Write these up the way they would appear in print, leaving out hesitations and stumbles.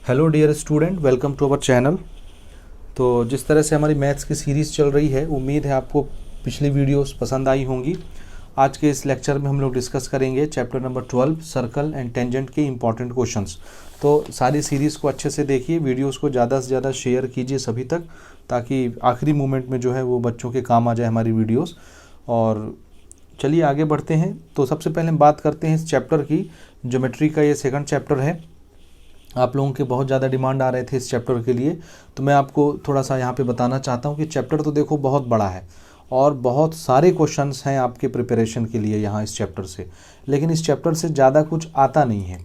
Hello dear student, welcome to our channel. तो जिस तरह से हमारी मैथ्स की सीरीज़ चल रही है, उम्मीद है आपको पिछली वीडियोस पसंद आई होंगी। आज के इस लेक्चर में हम लोग डिस्कस करेंगे chapter number 12 circle and tangent के इम्पॉर्टेंट क्वेश्चंस। तो सारी सीरीज़ को अच्छे से देखिए, वीडियोस को ज़्यादा से ज़्यादा शेयर कीजिए सभी तक, ताकि आखिरी मोमेंट में जो है वो बच्चों के काम आ जाए हमारी वीडियोज़। और चलिए आगे बढ़ते हैं। तो सबसे पहले हम बात करते हैं इस चैप्टर की। ज्योमेट्री का ये सेकंड चैप्टर है। आप लोगों के बहुत ज़्यादा डिमांड आ रहे थे इस चैप्टर के लिए, तो मैं आपको थोड़ा सा यहाँ पे बताना चाहता हूँ कि चैप्टर तो देखो बहुत बड़ा है और बहुत सारे क्वेश्चंस हैं आपके प्रिपरेशन के लिए यहाँ इस चैप्टर से, लेकिन इस चैप्टर से ज़्यादा कुछ आता नहीं है।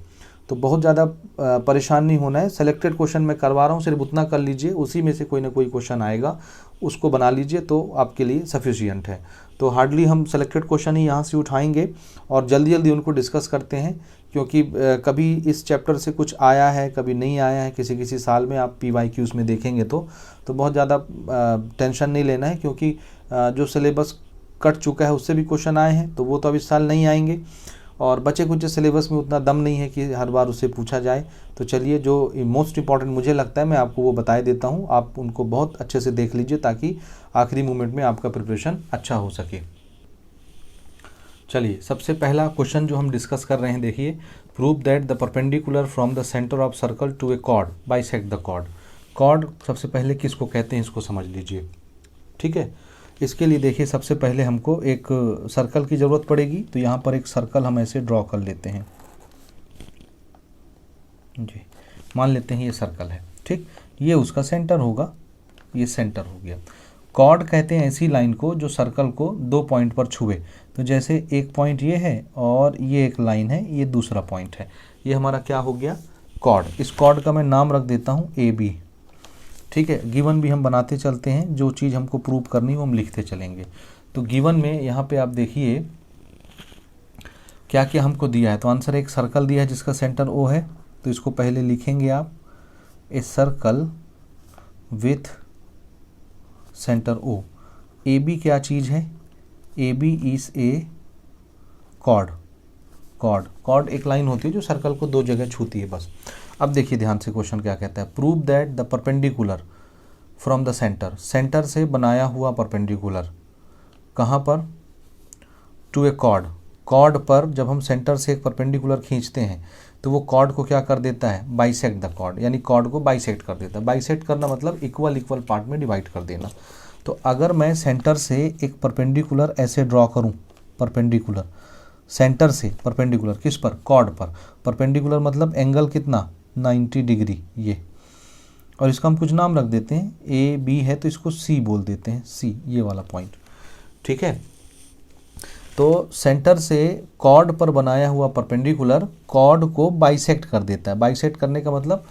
तो बहुत ज़्यादा परेशान नहीं होना है। सेलेक्टेड क्वेश्चन मैं करवा रहा हूँ, सिर्फ उतना कर लीजिए, उसी में से कोई ना कोई क्वेश्चन आएगा, उसको बना लीजिए तो आपके लिए सफिशियंट है। तो हार्डली हम सेलेक्टेड क्वेश्चन ही यहाँ से उठाएंगे और जल्दी जल्दी उनको डिस्कस करते हैं, क्योंकि कभी इस चैप्टर से कुछ आया है, कभी नहीं आया है। किसी किसी साल में आप PYQs में देखेंगे तो बहुत ज़्यादा टेंशन नहीं लेना है, क्योंकि जो सिलेबस कट चुका है उससे भी क्वेश्चन आए हैं, तो वो तो अब इस साल नहीं आएंगे। और बचे कुछ सिलेबस में उतना दम नहीं है कि हर बार उससे पूछा जाए। तो चलिए, जो मोस्ट इंपॉर्टेंट मुझे लगता है मैं आपको वो बताए देता हूँ, आप उनको बहुत अच्छे से देख लीजिए ताकि आखिरी मोमेंट में आपका प्रिपरेशन अच्छा हो सके। चलिए, सबसे पहला क्वेश्चन जो हम डिस्कस कर रहे हैं, देखिए, prove that the perpendicular from the centre of circle to a chord bisect the chord. Chord सबसे पहले किसको कहते हैं, इसको समझ लीजिए, ठीक है। इसके लिए देखिए, सबसे पहले हमको एक सर्कल की ज़रूरत पड़ेगी। तो यहाँ पर एक सर्कल हम ऐसे ड्रॉ कर लेते हैं जी। मान लेते हैं ये सर्कल है, ठीक। ये उसका सेंटर होगा, ये सेंटर हो गया। कॉर्ड कहते हैं ऐसी लाइन को जो सर्कल को दो पॉइंट पर छुए। तो जैसे एक पॉइंट ये है और ये एक लाइन है, ये दूसरा पॉइंट है, ये हमारा क्या हो गया, कॉर्ड। इस कॉर्ड का मैं नाम रख देता हूँ AB, ठीक है। गिवन भी हम बनाते चलते हैं, जो चीज़ हमको प्रूव करनी वो हम लिखते चलेंगे। तो गिवन में यहाँ पे आप देखिए क्या क्या हमको दिया है। तो आंसर एक सर्कल दिया है जिसका सेंटर O है, तो इसको पहले लिखेंगे आप, a circle with centre O। AB क्या चीज़ है, AB is a chord. Chord एक लाइन होती है जो सर्कल को दो जगह छूती है, बस। अब देखिए ध्यान से, क्वेश्चन क्या कहता है, prove that the perpendicular from the centre, centre से बनाया हुआ परपेंडिकुलर कहाँ पर, टू ए कॉर्ड। कॉर्ड पर जब हम सेंटर से एक परपेंडिकुलर खींचते हैं तो वो कॉर्ड को क्या कर देता है, बाइसेक्ट द कॉर्ड, यानी कॉर्ड को बाइसेक्ट कर देता है। बाइसेक्ट करना मतलब इक्वल पार्ट में डिवाइड कर देना। तो अगर मैं सेंटर से एक परपेंडिकुलर ऐसे ड्रॉ करूं, परपेंडिकुलर सेंटर से परपेंडिकुलर किस पर, कॉर्ड पर। परपेंडिकुलर मतलब एंगल कितना, 90 डिग्री ये, और इसका हम कुछ नाम रख देते हैं, AB है तो इसको C बोल देते हैं, C ये वाला पॉइंट, ठीक है। तो सेंटर से कॉर्ड पर बनाया हुआ परपेंडिकुलर कॉर्ड को बाइसेक्ट कर देता है। बाइसेक्ट करने का मतलब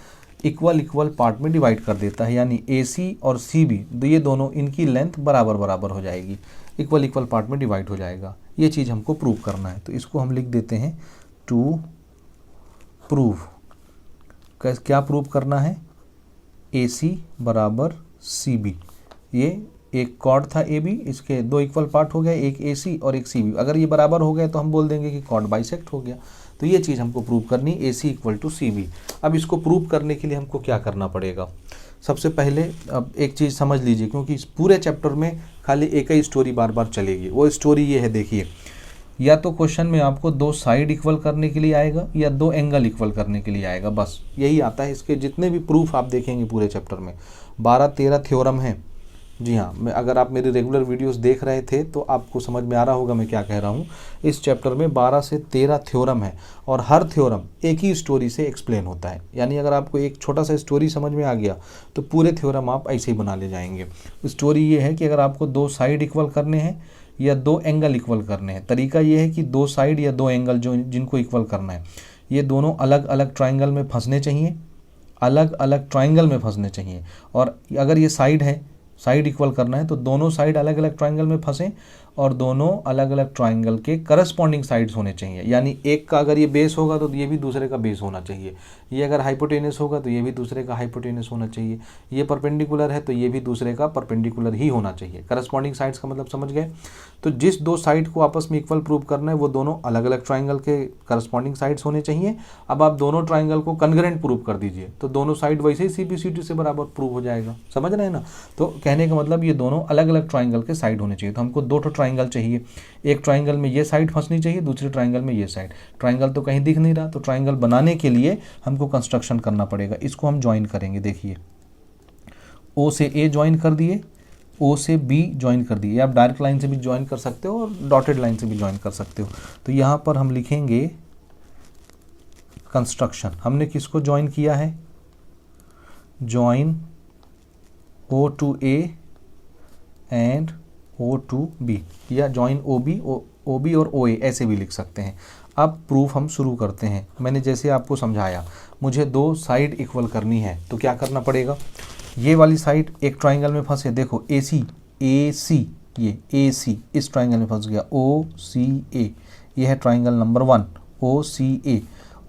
इक्वल पार्ट में डिवाइड कर देता है, यानी AC और CB ये दोनों, इनकी लेंथ बराबर हो जाएगी, इक्वल पार्ट में डिवाइड हो जाएगा। ये चीज़ हमको प्रूव करना है, तो इसको हम लिख देते हैं टू प्रूव। क्या प्रूव करना है, AC बराबर CB। ये एक कॉर्ड था AB, इसके दो इक्वल पार्ट हो गए, एक AC और एक CB। अगर ये बराबर हो गए तो हम बोल देंगे कि कॉर्ड बाइसेक्ट हो गया। तो ये चीज़ हमको प्रूव करनी, AC इक्वल टू CB। अब इसको प्रूव करने के लिए हमको क्या करना पड़ेगा, सबसे पहले अब एक चीज़ समझ लीजिए, क्योंकि इस पूरे चैप्टर में खाली एक ही स्टोरी बार बार चलेगी। वो स्टोरी ये है, देखिए, या तो क्वेश्चन में आपको दो साइड इक्वल करने के लिए आएगा या दो एंगल इक्वल करने के लिए आएगा, बस यही आता है। इसके जितने भी प्रूफ आप देखेंगे पूरे चैप्टर में 12-13 थ्योरम है। जी हाँ, मैं, अगर आप मेरी रेगुलर वीडियोस देख रहे थे तो आपको समझ में आ रहा होगा मैं क्या कह रहा हूँ। इस चैप्टर में 12 से 13 थ्योरम है और हर थ्योरम एक ही स्टोरी से एक्सप्लेन होता है। यानी अगर आपको एक छोटा सा स्टोरी समझ में आ गया तो पूरे थ्योरम आप ऐसे ही बना ले जाएंगे। स्टोरी ये है कि अगर आपको दो साइड इक्वल करने हैं या दो एंगल इक्वल करने हैं, तरीका ये है कि दो साइड या दो एंगल जो जिनको इक्वल करना है, ये दोनों अलग अलग ट्राइंगल में फंसने चाहिए, अलग अलग ट्राइंगल में फंसने चाहिए। और अगर ये साइड है, साइड इक्वल करना है तो दोनों साइड अलग अलग ट्राइंगल में फंसें और दोनों अलग अलग ट्राइंगल के करस्पॉन्डिंग साइड्स होने चाहिए। यानी एक का अगर ये बेस होगा तो ये भी दूसरे का बेस होना चाहिए, ये अगर हाइपोटेनस होगा तो ये भी दूसरे का हाइपोटेनस होना चाहिए, ये परपेंडिकुलर है तो ये भी दूसरे का परपेंडिकुलर ही होना चाहिए। करस्पॉन्डिंग साइड्स का मतलब समझ गए। तो जिस दो साइड को आपस में इक्वल प्रूव करना है वो दोनों अलग अलग ट्राइंगल के करस्पॉन्डिंग साइड्स होने चाहिए। अब आप दोनों ट्राइंगल को कन्ग्रेंट प्रूव कर दीजिए तो दोनों साइड वैसे ही CP/CT से बराबर प्रूव हो जाएगा। समझ रहे हैं ना। तो कहने का मतलब ये दोनों अलग अलग ट्राइंगल के साइड होने चाहिए। तो हमको दो ट्राइंगल चाहिए, एक ट्राइंगल में ये साइड फंसनी चाहिए, दूसरे ट्राइंगल में ये साइड। ट्राइंगल तो कहीं दिख नहीं रहा, तो ट्राइंगल बनाने के लिए हमको कंस्ट्रक्शन करना पड़ेगा। इसको हम ज्वाइन करेंगे। देखिए O से A ज्वाइन कर दिए, O से B ज्वाइन कर दिए। आप डायरेक्ट लाइन से भी ज्वाइन कर सकते हो और डॉटेड लाइन से भी ज्वाइन कर सकते हो। तो यहाँ पर हम लिखेंगे कंस्ट्रक्शन। हमने किसको ज्वाइन किया है? Join O to A and O to B, या ज्वाइन OB और OA ऐसे भी लिख सकते हैं। अब प्रूफ हम शुरू करते हैं। मैंने जैसे आपको समझाया, मुझे दो साइड इक्वल करनी है तो क्या करना पड़ेगा? ये वाली साइड एक ट्राइंगल में फंसे, देखो AC ये AC इस ट्राइंगल में फंस गया, OCA ये है ट्राइंगल नंबर 1 OCA,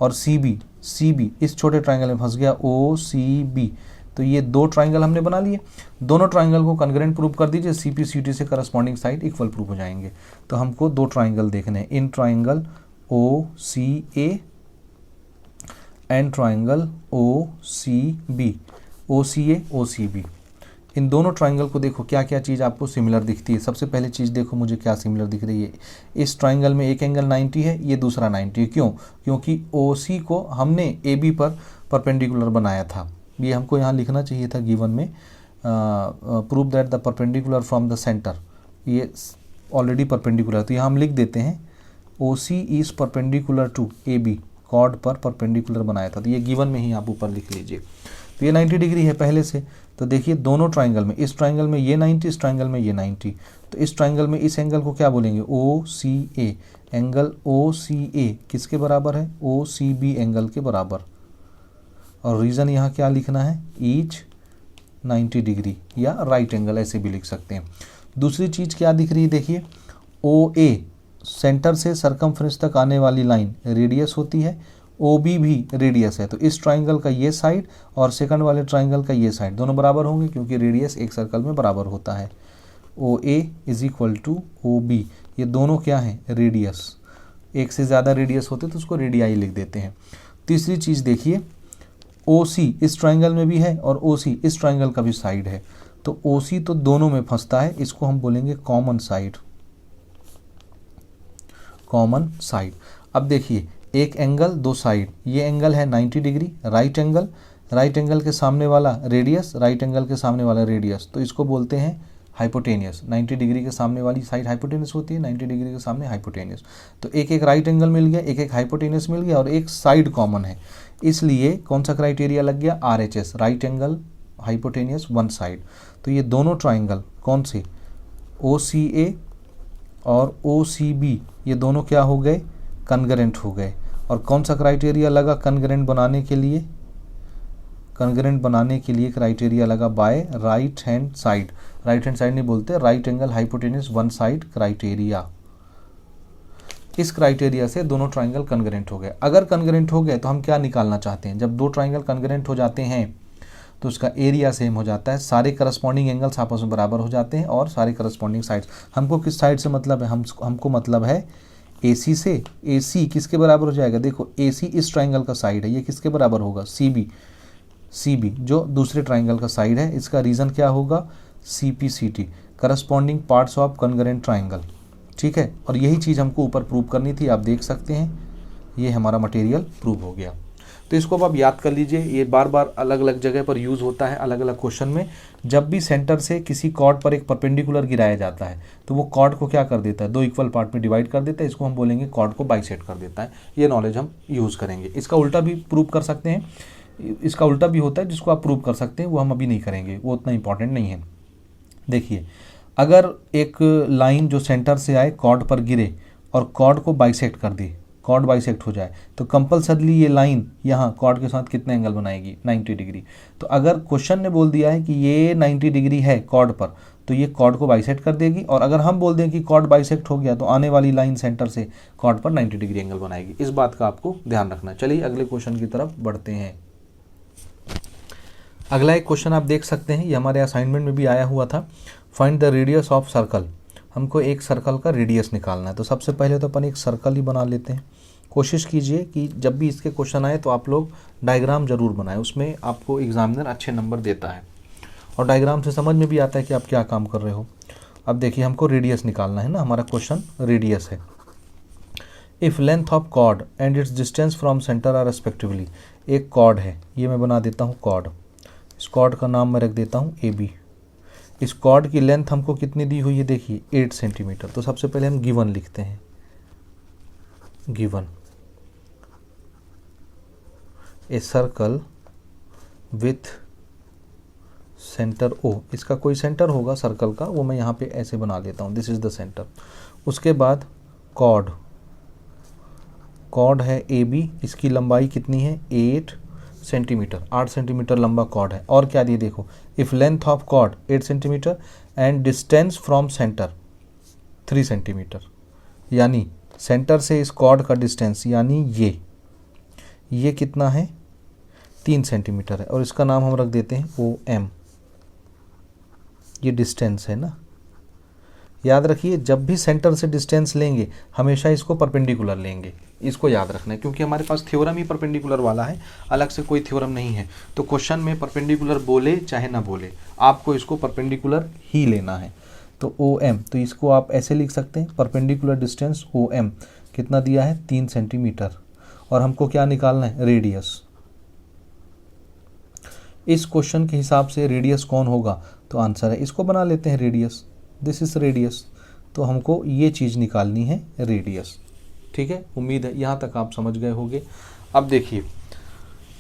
और CB इस छोटे ट्राइंगल में फंस गया OCB। तो ये दो ट्राइंगल हमने बना लिए। दोनों ट्राइंगल को कन्ग्रेंट प्रूव कर दीजिए, CP/CT से करस्पॉन्डिंग साइड इक्वल प्रूव हो जाएंगे। तो हमको दो ट्राइंगल देखने हैं, in triangle OCA and triangle OCB, OCA OCB। इन दोनों ट्राइंगल को देखो क्या क्या चीज़ आपको सिमिलर दिखती है। सबसे पहले चीज़ देखो मुझे क्या सिमिलर दिख रही है। इस ट्राइंगल में एक एंगल 90 है, ये दूसरा 90 है। क्यों? क्योंकि OC को हमने AB पर परपेंडिकुलर बनाया था। ये हमको यहाँ लिखना चाहिए था गिवन में, prove that the perpendicular from the centre, ये ऑलरेडी परपेंडिकुलर। तो यहाँ हम लिख देते हैं OC is perpendicular to AB, chord पर परपेंडिकुलर बनाया था। तो ये गिवन में ही आप ऊपर लिख लीजिए। तो ये 90 डिग्री है पहले से। तो देखिए दोनों ट्राइंगल में, इस ट्राइंगल में ये 90, इस ट्राइंगल में ये 90। तो इस ट्राइंगल में इस एंगल को क्या बोलेंगे? OCA। एंगल OCA किसके बराबर है? OCB एंगल के बराबर। और रीज़न यहाँ क्या लिखना है? ईच 90 डिग्री या राइट एंगल ऐसे भी लिख सकते हैं। दूसरी चीज़ क्या दिख रही है? देखिए OA सेंटर से सरकमफ्रेंस तक आने वाली लाइन रेडियस होती है, OB भी रेडियस है। तो इस ट्राइंगल का ये साइड और सेकंड वाले ट्राइंगल का ये साइड दोनों बराबर होंगे, क्योंकि रेडियस एक सर्कल में बराबर होता है। OA is equal to OB, ये दोनों क्या हैं? रेडियस। एक से ज़्यादा रेडियस होते तो उसको रेडियाई लिख देते हैं। तीसरी चीज़ देखिए, OC इस ट्राइंगल में भी है और OC इस ट्राइंगल का भी साइड है। तो OC तो दोनों में फंसता है, इसको हम बोलेंगे कॉमन साइड। Common side. अब देखिए एक एंगल दो साइड, ये एंगल है 90 degree right angle, right angle के सामने वाला रेडियस, राइट एंगल के सामने वाला रेडियस, तो इसको बोलते हैं हाइपोटेनियस। 90 डिग्री के सामने वाली साइड हाइपोटेनियस होती है, 90 डिग्री के सामने हाइपोटेनियस। तो एक एक राइट एंगल मिल गया, एक एक हाइपोटेनियस मिल गया और एक साइड कॉमन है। इसलिए कौन सा क्राइटेरिया लग गया? RHS, right angle hypotenuse one side. तो ये दोनों ट्राइंगल कौन से? OCA और OCB, ये दोनों क्या हो गए? कन्ग्रेंट हो गए। और कौन सा क्राइटेरिया लगा कन्ग्रेंट बनाने के लिए? कन्ग्रेंट बनाने के लिए क्राइटेरिया लगा by right hand side. Right hand side नहीं बोलते, right angle hypotenuse one side criteria. इस क्राइटेरिया से दोनों ट्राइंगल कन्ग्रेंट हो गए। अगर कन्ग्रेंट हो गए तो हम क्या निकालना चाहते हैं? जब दो ट्राइंगल कन्ग्रेंट हो जाते हैं तो उसका एरिया सेम हो जाता है, सारे करस्पॉन्डिंग एंगल्स आपस में बराबर हो जाते हैं और सारे करस्पॉन्डिंग साइड्स। हमको किस साइड से मतलब है? हमको मतलब है AC से। AC किसके बराबर हो जाएगा? देखो AC इस ट्राइंगल का साइड है, ये किसके बराबर होगा? CB जो दूसरे ट्राइंगल का साइड है, इसका रीजन क्या होगा? CP/CT, corresponding parts of congruent triangle. ठीक है, और यही चीज़ हमको ऊपर प्रूव करनी थी। आप देख सकते हैं ये हमारा मटेरियल प्रूव हो गया। तो इसको अब आप याद कर लीजिए, ये बार बार अलग अलग जगह पर यूज़ होता है अलग अलग क्वेश्चन में। जब भी सेंटर से किसी कॉर्ड पर एक परपेंडिकुलर गिराया जाता है तो वो कॉर्ड को क्या कर देता है? दो इक्वल पार्ट में डिवाइड कर देता है। इसको हम बोलेंगे कॉर्ड को बाइसेक्ट कर देता है। ये नॉलेज हम यूज़ करेंगे। इसका उल्टा भी प्रूव कर सकते हैं, इसका उल्टा भी होता है जिसको आप प्रूव कर सकते हैं, वो हम अभी नहीं करेंगे, वो उतना इंपॉर्टेंट नहीं है। देखिए अगर एक लाइन जो सेंटर से आए कॉर्ड पर गिरे और कॉर्ड को बाइसेक्ट कर दी, कॉर्ड बाइसेक्ट हो जाए, तो कंपलसरली ये लाइन यहाँ कॉर्ड के साथ कितने एंगल बनाएगी? 90 डिग्री। तो अगर क्वेश्चन ने बोल दिया है कि ये 90 डिग्री है कॉर्ड पर, तो ये कॉर्ड को बाइसेक्ट कर देगी, और अगर हम बोल दें कि कॉर्ड बाइसेक्ट हो गया तो आने वाली लाइन सेंटर से कॉर्ड पर 90 डिग्री एंगल बनाएगी। इस बात का आपको ध्यान रखना। चलिए अगले क्वेश्चन की तरफ बढ़ते हैं। अगला एक क्वेश्चन आप देख सकते हैं, ये हमारे असाइनमेंट में भी आया हुआ था। Find the radius of circle. हमको एक सर्कल का रेडियस निकालना है। तो सबसे पहले तो अपन एक सर्कल ही बना लेते हैं। कोशिश कीजिए कि जब भी इसके क्वेश्चन आए तो आप लोग डायग्राम जरूर बनाएं, उसमें आपको एग्जामिनर अच्छे नंबर देता है और डायग्राम से समझ में भी आता है कि आप क्या काम कर रहे हो। अब देखिए हमको रेडियस निकालना है ना, हमारा क्वेश्चन रेडियस है। If length of chord and its distance from centre are respectively. एक कॉर्ड है, ये मैं बना देता हूँ कॉर्ड। इस कॉर्ड का नाम मैं रख देता हूँ AB। इस कॉर्ड की लेंथ हमको कितनी दी हुई है, देखिए 8 सेंटीमीटर। तो सबसे पहले हम गिवन लिखते हैं, given a circle with centre O। इसका कोई सेंटर होगा सर्कल का, वो मैं यहाँ पे ऐसे बना लेता हूँ, दिस इज द सेंटर। उसके बाद कॉर्ड, कॉर्ड है AB, इसकी लंबाई कितनी है 8 सेंटीमीटर, 8 सेंटीमीटर लंबा कॉर्ड है। और क्या दिए देखो, if length of chord 8 centimetre and distance from centre 3 centimetre, यानी सेंटर से इस कॉर्ड का डिस्टेंस यानी ये कितना है 3 सेंटीमीटर है, और इसका नाम हम रख देते हैं OM। ये डिस्टेंस है ना। याद रखिए जब भी सेंटर से डिस्टेंस लेंगे हमेशा इसको परपेंडिकुलर लेंगे, इसको याद रखना है, क्योंकि हमारे पास थ्योरम ही परपेंडिकुलर वाला है, अलग से कोई थ्योरम नहीं है। तो क्वेश्चन में परपेंडिकुलर बोले चाहे ना बोले आपको इसको परपेंडिकुलर ही लेना है। तो OM, तो इसको आप ऐसे लिख सकते हैं, परपेंडिकुलर डिस्टेंस OM कितना दिया है 3 सेंटीमीटर, और हमको क्या निकालना है रेडियस। इस क्वेश्चन के हिसाब से रेडियस कौन होगा, तो आंसर है, इसको बना लेते हैं रेडियस, दिस इज रेडियस। तो हमको ये चीज़ निकालनी है रेडियस। ठीक है, उम्मीद है यहाँ तक आप समझ गए होंगे। अब देखिए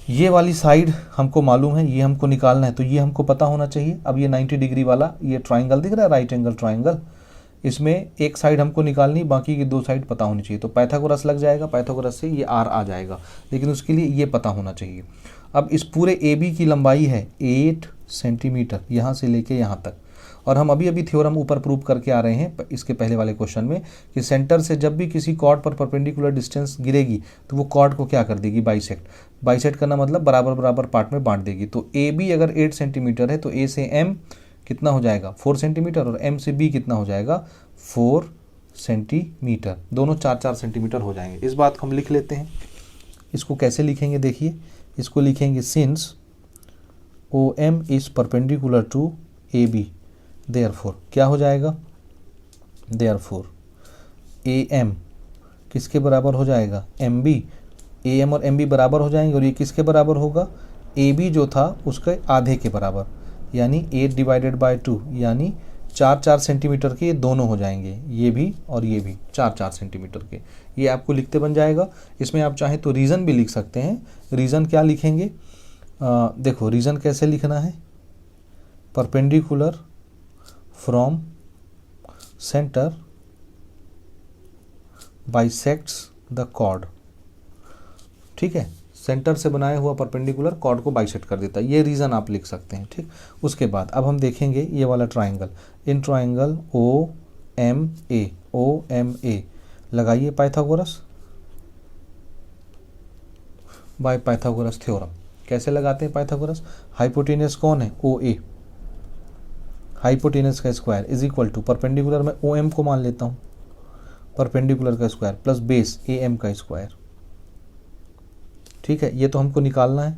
ये वाली साइड हमको मालूम है, ये हमको निकालना है, तो ये हमको पता होना चाहिए। अब ये 90 डिग्री वाला ये ट्राइंगल दिख रहा है, राइट एंगल ट्राइंगल, इसमें एक साइड हमको निकालनी, बाकी की 2 साइड पता होनी चाहिए। तो पाइथागोरस लग जाएगा, पाइथागोरस से ये R आ जाएगा, लेकिन उसके लिए ये पता होना चाहिए। अब इस पूरे AB की लंबाई है 8 सेंटीमीटर, यहाँ से लेके यहाँ तक, और हम अभी थ्योरम ऊपर प्रूव करके आ रहे हैं इसके पहले वाले क्वेश्चन में कि सेंटर से जब भी किसी कॉर्ड पर परपेंडिकुलर डिस्टेंस गिरेगी तो वो कॉर्ड को क्या कर देगी, बाइसेक्ट। बाइसेक्ट करना मतलब बराबर बराबर पार्ट में बांट देगी। तो AB अगर 8 सेंटीमीटर है तो A से M कितना हो जाएगा 4 सेंटीमीटर, और M से B कितना हो जाएगा 4 सेंटीमीटर, दोनों 4-4 सेंटीमीटर हो जाएंगे। इस बात को हम लिख लेते हैं। इसको कैसे लिखेंगे, देखिए इसको लिखेंगे since OM is perpendicular to AB, therefore क्या हो जाएगा, देयरफॉर AM किसके बराबर हो जाएगा MB। AM और MB बराबर हो जाएंगे, और ये किसके बराबर होगा, AB जो था उसके आधे के बराबर, यानी 8 डिवाइडेड बाय 2, यानी 4-4 सेंटीमीटर के ये दोनों हो जाएंगे, ये भी और ये भी 4-4 सेंटीमीटर के। ये आपको लिखते बन जाएगा। इसमें आप चाहें तो रीज़न भी लिख सकते हैं। रीज़न क्या लिखेंगे, देखो रीज़न कैसे लिखना है, perpendicular from centre bisects the chord. ठीक है, सेंटर से बनाया हुआ परपेंडिकुलर कॉर्ड को बाइसेक्ट कर देता है, ये रीज़न आप लिख सकते हैं। ठीक, उसके बाद अब हम देखेंगे ये वाला ट्राइंगल, इन ट्राइंगल OMA लगाइए पाइथागोरस बाय पाइथागोरस थ्योरम। कैसे लगाते हैं पाइथागोरस, हाइपोटेनस कौन है OA, हाइपोटेनस का square is equal to perpendicular में OM को मान लेता हूँ, परपेंडिकुलर का स्क्वायर प्लस बेस AM का स्क्वायर। ठीक है, ये तो हमको निकालना है,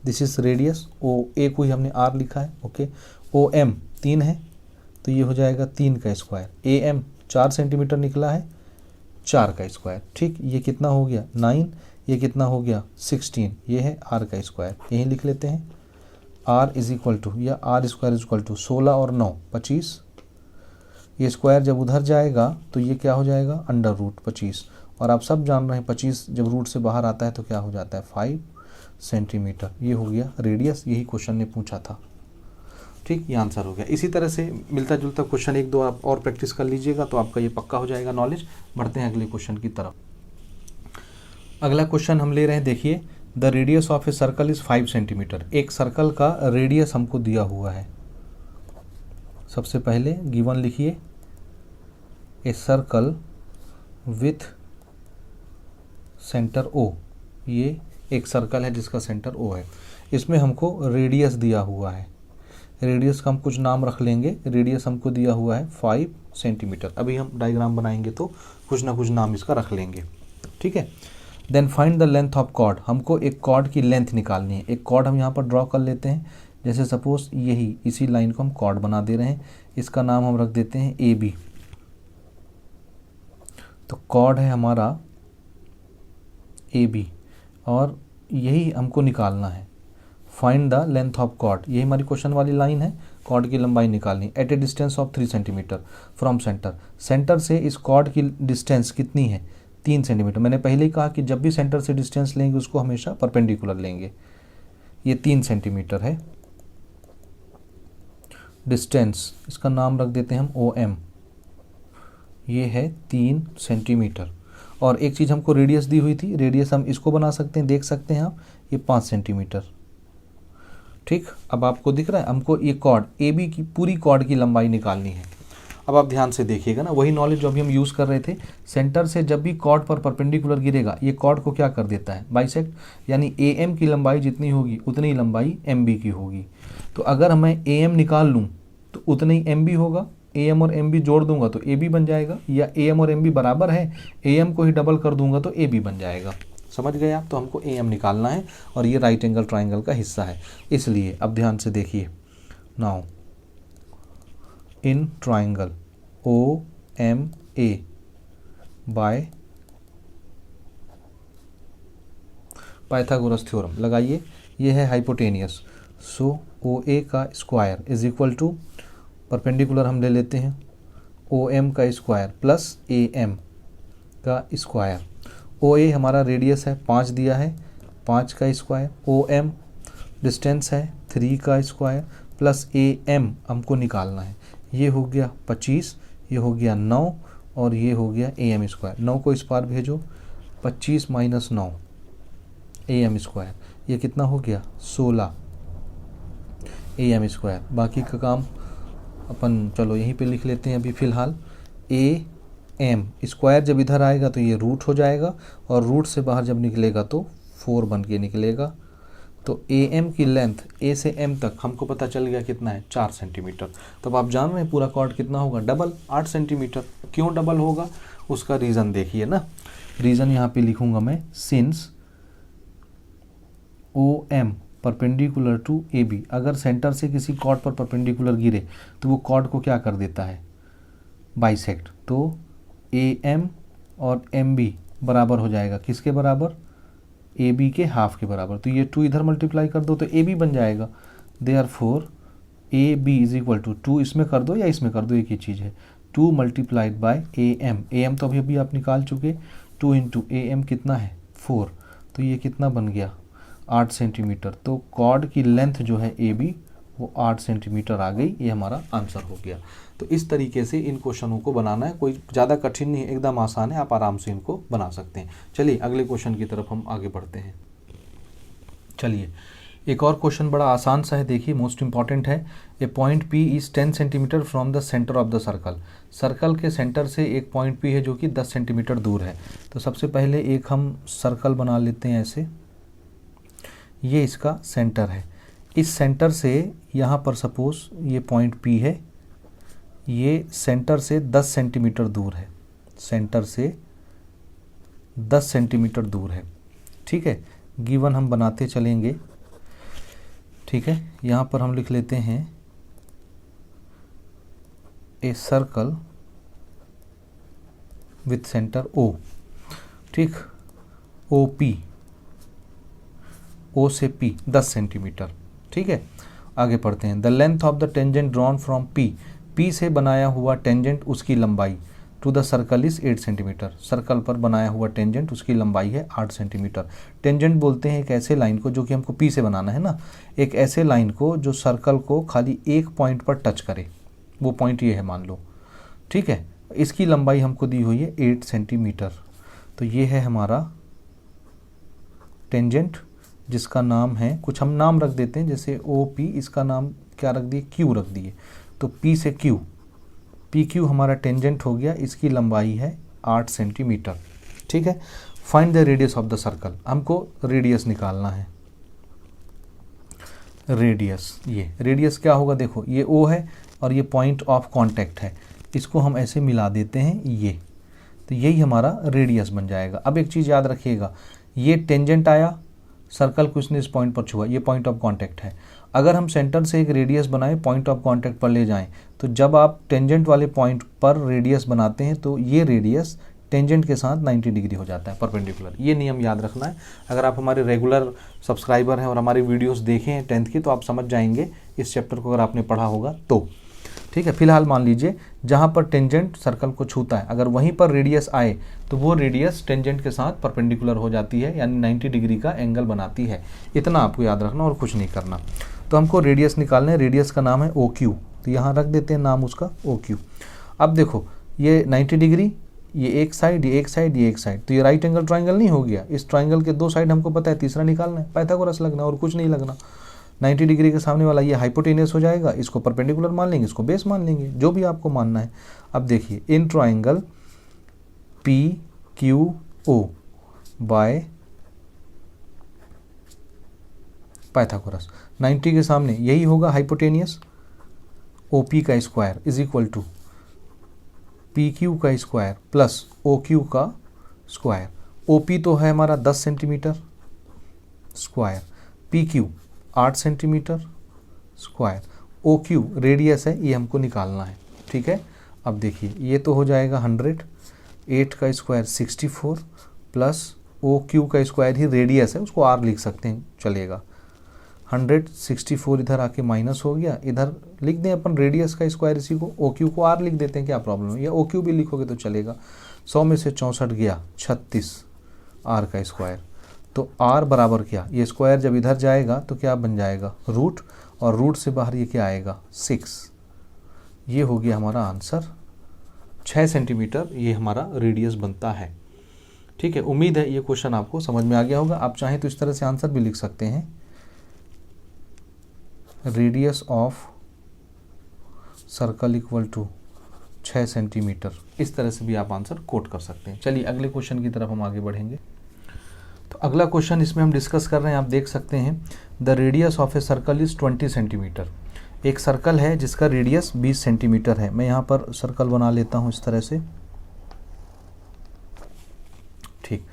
दिस इज रेडियस। OA को ही हमने R लिखा है, ओके। OM 3 है तो ये हो जाएगा 3 का स्क्वायर, AM 4 सेंटीमीटर निकला है, 4 का स्क्वायर। ठीक, ये कितना हो गया 9, ये कितना हो गया 16, ये है R का स्क्वायर, यही लिख लेते हैं। R इज इक्वल टू, या R square is equal to 16 और 9 25, ये स्क्वायर जब उधर जाएगा तो ये क्या हो जाएगा अंडर रूट 25, और आप सब जान रहे हैं 25 जब रूट से बाहर आता है तो क्या हो जाता है 5 सेंटीमीटर। ये हो गया रेडियस, यही क्वेश्चन ने पूछा था। ठीक, ये आंसर हो गया। इसी तरह से मिलता जुलता क्वेश्चन 1-2 आप और प्रैक्टिस कर लीजिएगा तो आपका ये पक्का हो जाएगा नॉलेज। बढ़ते हैं अगले क्वेश्चन की तरफ। अगला क्वेश्चन हम ले रहे हैं, देखिए the radius of a circle is 5 centimetre. एक सर्कल का रेडियस हमको दिया हुआ है, सबसे पहले गिवन लिखिए, a circle with centre O. ये एक सर्कल है जिसका सेंटर ओ है। इसमें हमको रेडियस दिया हुआ है, रेडियस का हम कुछ नाम रख लेंगे। रेडियस हमको दिया हुआ है 5 सेंटीमीटर। अभी हम डायग्राम बनाएंगे तो कुछ ना कुछ नाम इसका रख लेंगे, ठीक है। Then find the length of chord, हमको एक कॉर्ड की लेंथ निकालनी है। एक कॉर्ड हम यहाँ पर ड्रॉ कर लेते हैं, जैसे सपोज यही इसी लाइन को हम कॉर्ड बना दे रहे हैं, इसका नाम हम रख देते हैं ए बी। तो कॉर्ड है हमारा ए बी और यही हमको निकालना है। Find the length of chord, यही हमारी क्वेश्चन वाली लाइन है, कॉर्ड की लंबाई निकालनी। At a distance of 3 centimetre from centre, centre से इस कॉर्ड की डिस्टेंस कितनी है 3 सेंटीमीटर। मैंने पहले ही कहा कि जब भी सेंटर से डिस्टेंस लेंगे उसको हमेशा परपेंडिकुलर लेंगे। ये 3 सेंटीमीटर है डिस्टेंस, इसका नाम रख देते हैं हम ओ एम। ये है 3 सेंटीमीटर। और एक चीज़ हमको रेडियस दी हुई थी, रेडियस हम इसको बना सकते हैं, देख सकते हैं आप, ये 5 सेंटीमीटर। ठीक, अब आपको दिख रहा है, हमको ये कॉर्ड ए बी की पूरी कॉर्ड की लंबाई निकालनी है। अब आप ध्यान से देखिएगा ना, वही नॉलेज जो अभी हम यूज़ कर रहे थे। सेंटर से जब भी कॉर्ड पर परपेंडिकुलर गिरेगा ये कॉर्ड को क्या कर देता है, बाइसेक्ट, यानी ए एम की लंबाई जितनी होगी उतनी लंबाई एम बी की होगी। तो अगर मैं ए एम निकाल लूँ तो उतना ही एम बी होगा, ए एम और एम बी जोड़ दूंगा तो ए बी बन जाएगा, या ए एम और एम बी बराबर है, ए एम को ही डबल कर दूंगा तो ए बी बन जाएगा। समझ गए आप? तो हमको ए एम निकालना है और ये राइट एंगल ट्राइंगल का हिस्सा है। इसलिए अब ध्यान से देखिए, now in triangle O M A by Pythagoras theorem लगाइए, ये है हाइपोटेनियस। सो ओ ए का square is equal to, perpendicular हम ले लेते हैं, ओ एम का स्क्वायर प्लस ए एम का स्क्वायर। ओ ए हमारा रेडियस है 5 दिया है, 5 का स्क्वायर, ओ एम डिस्टेंस है 3 का स्क्वायर प्लस ए एम हमको निकालना है। ये हो गया 25, ये हो गया 9 और ये हो गया ए एम स्क्वायर। 9 को इस पार भेजो, 25 माइनस 9 ए एम स्क्वायर, ये कितना हो गया 16 ए एम स्क्वायर। बाकी का काम अपन चलो यहीं पे लिख लेते हैं अभी फ़िलहाल। ए एम स्क्वायर जब इधर आएगा तो ये रूट हो जाएगा और रूट से बाहर जब निकलेगा तो 4 बन के निकलेगा। तो ए एम की लेंथ ए से एम तक हमको पता चल गया कितना है, 4 सेंटीमीटर। तब आप जान रहे हैं पूरा कॉर्ड कितना होगा, डबल 8 सेंटीमीटर। क्यों डबल होगा उसका रीज़न देखिए ना, रीज़न यहाँ पे लिखूँगा मैं, since O M perpendicular to A B, अगर सेंटर से किसी कॉर्ड पर परपेंडिकुलर गिरे तो वो कॉर्ड को क्या कर देता है, बाइसेक्ट। तो ए एम और एम बी बराबर हो जाएगा, किसके बराबर, ए बी के हाफ के बराबर। तो ये 2 इधर मल्टीप्लाई कर दो तो ए बी बन जाएगा। Therefore A B is equal to 2 इसमें कर दो या इसमें कर दो, एक ही चीज़ है, 2 multiplied by A M. A M तो अभी आप निकाल चुके, 2 इंटू ए एम कितना है 4, तो ये कितना बन गया 8 सेंटीमीटर। तो कॉर्ड की लेंथ जो है ए बी वो 8 सेंटीमीटर आ गई, ये हमारा आंसर हो गया। तो इस तरीके से इन क्वेश्चनों को बनाना है, कोई ज़्यादा कठिन नहीं है, एकदम आसान है, आप आराम से इनको बना सकते हैं। चलिए अगले क्वेश्चन की तरफ हम आगे बढ़ते हैं। चलिए एक और क्वेश्चन बड़ा आसान सा है, देखिए मोस्ट इंपॉर्टेंट है। A point P is 10 centimetre from the centre of the circle, circle के सेंटर से एक पॉइंट पी है जो कि 10 सेंटीमीटर दूर है। तो सबसे पहले एक हम सर्कल बना लेते हैं ऐसे, ये इसका सेंटर है। इस सेंटर से यहाँ पर सपोज ये पॉइंट पी है, ये सेंटर से 10 सेंटीमीटर दूर है, सेंटर से 10 सेंटीमीटर दूर है। ठीक है, गिवन हम बनाते चलेंगे। ठीक है, यहाँ पर हम लिख लेते हैं a circle with centre O. ठीक, ओ पी, ओ से पी 10 सेंटीमीटर। ठीक है, आगे पढ़ते हैं। The length of the tangent drawn from P, P से बनाया हुआ टेंजेंट उसकी लंबाई to the circle is 8 centimetre, circle पर बनाया हुआ टेंजेंट उसकी लंबाई है 8 सेंटीमीटर। टेंजेंट बोलते हैं एक ऐसे लाइन को जो कि हमको पी से बनाना है ना, एक ऐसे लाइन को जो सर्कल को खाली एक पॉइंट पर टच करे, वो पॉइंट ये है मान लो। ठीक है, इसकी लंबाई हमको दी हुई है 8 सेंटीमीटर। तो ये है हमारा टेंजेंट जिसका नाम है, कुछ हम नाम रख देते हैं, जैसे ओ पी, इसका नाम क्या रख दिए, क्यू रख दिए। तो P से Q, PQ हमारा टेंजेंट हो गया, इसकी लंबाई है 8 सेंटीमीटर। ठीक है, find the radius of the circle, हमको रेडियस निकालना है। रेडियस, ये रेडियस क्या होगा, देखो ये O है और ये पॉइंट ऑफ कांटेक्ट है, इसको हम ऐसे मिला देते हैं ये, तो यही हमारा रेडियस बन जाएगा। अब एक चीज़ याद रखिएगा, ये टेंजेंट आया, सर्कल को इसने इस पॉइंट पर छुआ, ये पॉइंट ऑफ कांटेक्ट है। अगर हम सेंटर से एक रेडियस बनाएं, पॉइंट ऑफ कांटेक्ट पर ले जाएं, तो जब आप टेंजेंट वाले पॉइंट पर रेडियस बनाते हैं तो ये रेडियस टेंजेंट के साथ 90 डिग्री हो जाता है, परपेंडिकुलर। ये नियम याद रखना है। अगर आप हमारे रेगुलर सब्सक्राइबर हैं और हमारी वीडियोस देखे हैं 10th की, तो आप समझ जाएंगे इस चैप्टर को, अगर आपने पढ़ा होगा तो। ठीक है, फिलहाल मान लीजिए जहाँ पर टेंजेंट सर्कल को छूता है, अगर वहीं पर रेडियस आए तो वो रेडियस टेंजेंट के साथ परपेंडिकुलर हो जाती है, यानी 90 डिग्री का एंगल बनाती है। इतना आपको याद रखना और कुछ नहीं करना। तो हमको रेडियस निकालना है, रेडियस का नाम है OQ, तो यहाँ रख देते हैं नाम उसका OQ। अब देखो ये 90 डिग्री, ये एक साइड, ये एक साइड, ये एक साइड, तो ये राइट एंगल ट्राइंगल नहीं हो गया। इस ट्राइंगल के 2 साइड हमको पता है, तीसरा निकालना है, पाइथागोरस लगना और कुछ नहीं लगना। 90 डिग्री के सामने वाला ये हाइपोटेनियस हो जाएगा, इसको परपेंडिकुलर मान लेंगे, इसको बेस मान लेंगे, जो भी आपको मानना है। अब देखिए in triangle PQO by Pythagoras, 90 के सामने यही होगा हाइपोटेनियस, OP का square is equal to PQ का स्क्वायर प्लस OQ का स्क्वायर। OP तो है हमारा 10 centimetre square, PQ 8 centimetre square, OQ radius है, ये हमको निकालना है। ठीक है, अब देखिए ये तो हो जाएगा 100, 8 का स्क्वायर 64 प्लस OQ का स्क्वायर ही रेडियस है, उसको R लिख सकते हैं, चलेगा। 164 इधर आके माइनस हो गया, इधर लिख दें अपन रेडियस का स्क्वायर, इसी को OQ को R लिख देते हैं, क्या प्रॉब्लम है, या OQ भी लिखोगे तो चलेगा। 100 में से 64 गया 36, R का स्क्वायर, तो R बराबर क्या, ये स्क्वायर जब इधर जाएगा तो क्या बन जाएगा, रूट, और रूट से बाहर ये क्या आएगा 6। ये हो गया हमारा आंसर, 6 सेंटीमीटर ये हमारा रेडियस बनता है। ठीक है, उम्मीद है ये क्वेश्चन आपको समझ में आ गया होगा। आप चाहें तो इस तरह से आंसर भी लिख सकते हैं, radius of circle equal to 6 centimetre, इस तरह से भी आप आंसर कोट कर सकते हैं। चलिए अगले क्वेश्चन की तरफ हम आगे बढ़ेंगे। तो अगला क्वेश्चन इसमें हम डिस्कस कर रहे हैं, आप देख सकते हैं, the radius of a circle is 20 centimetre. एक सर्कल है जिसका रेडियस 20 सेंटीमीटर है। मैं यहाँ पर सर्कल बना लेता हूँ इस तरह से। ठीक,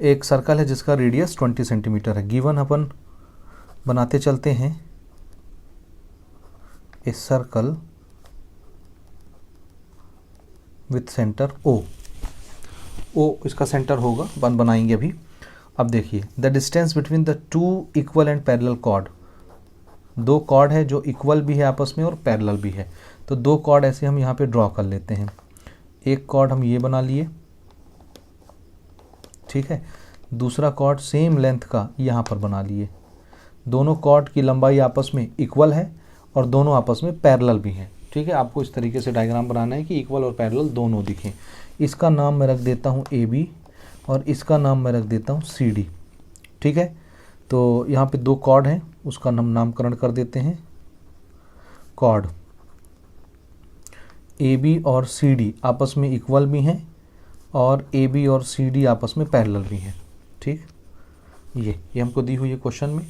एक सर्कल है जिसका रेडियस 20 सेंटीमीटर है। गिवन अपन बनाते चलते हैं, a circle with centre O इसका सेंटर होगा, बनाएंगे अभी। अब देखिए the distance between the 2 equal and parallel chord, 2 chord है जो इक्वल भी है आपस में और पैरेलल भी है, तो 2 कॉर्ड ऐसे हम यहाँ पे ड्रॉ कर लेते हैं। एक कॉर्ड हम ये बना लिए, ठीक है, दूसरा कॉर्ड सेम लेंथ का यहाँ पर बना लिए। दोनों कॉर्ड की लंबाई आपस में इक्वल है और दोनों आपस में पैरेलल भी हैं। ठीक है, आपको इस तरीके से डायग्राम बनाना है कि इक्वल और पैरेलल दोनों दिखें। इसका नाम मैं रख देता हूँ AB और इसका नाम मैं रख देता हूँ CD। ठीक है, तो यहाँ पे 2 कॉर्ड हैं, उसका नामकरण कर देते हैं कॉर्ड। AB और CD आपस में इक्वल भी हैं और AB और CD आपस में पैरेलल भी हैं। ठीक, ये हमको दी हुई है क्वेश्चन में।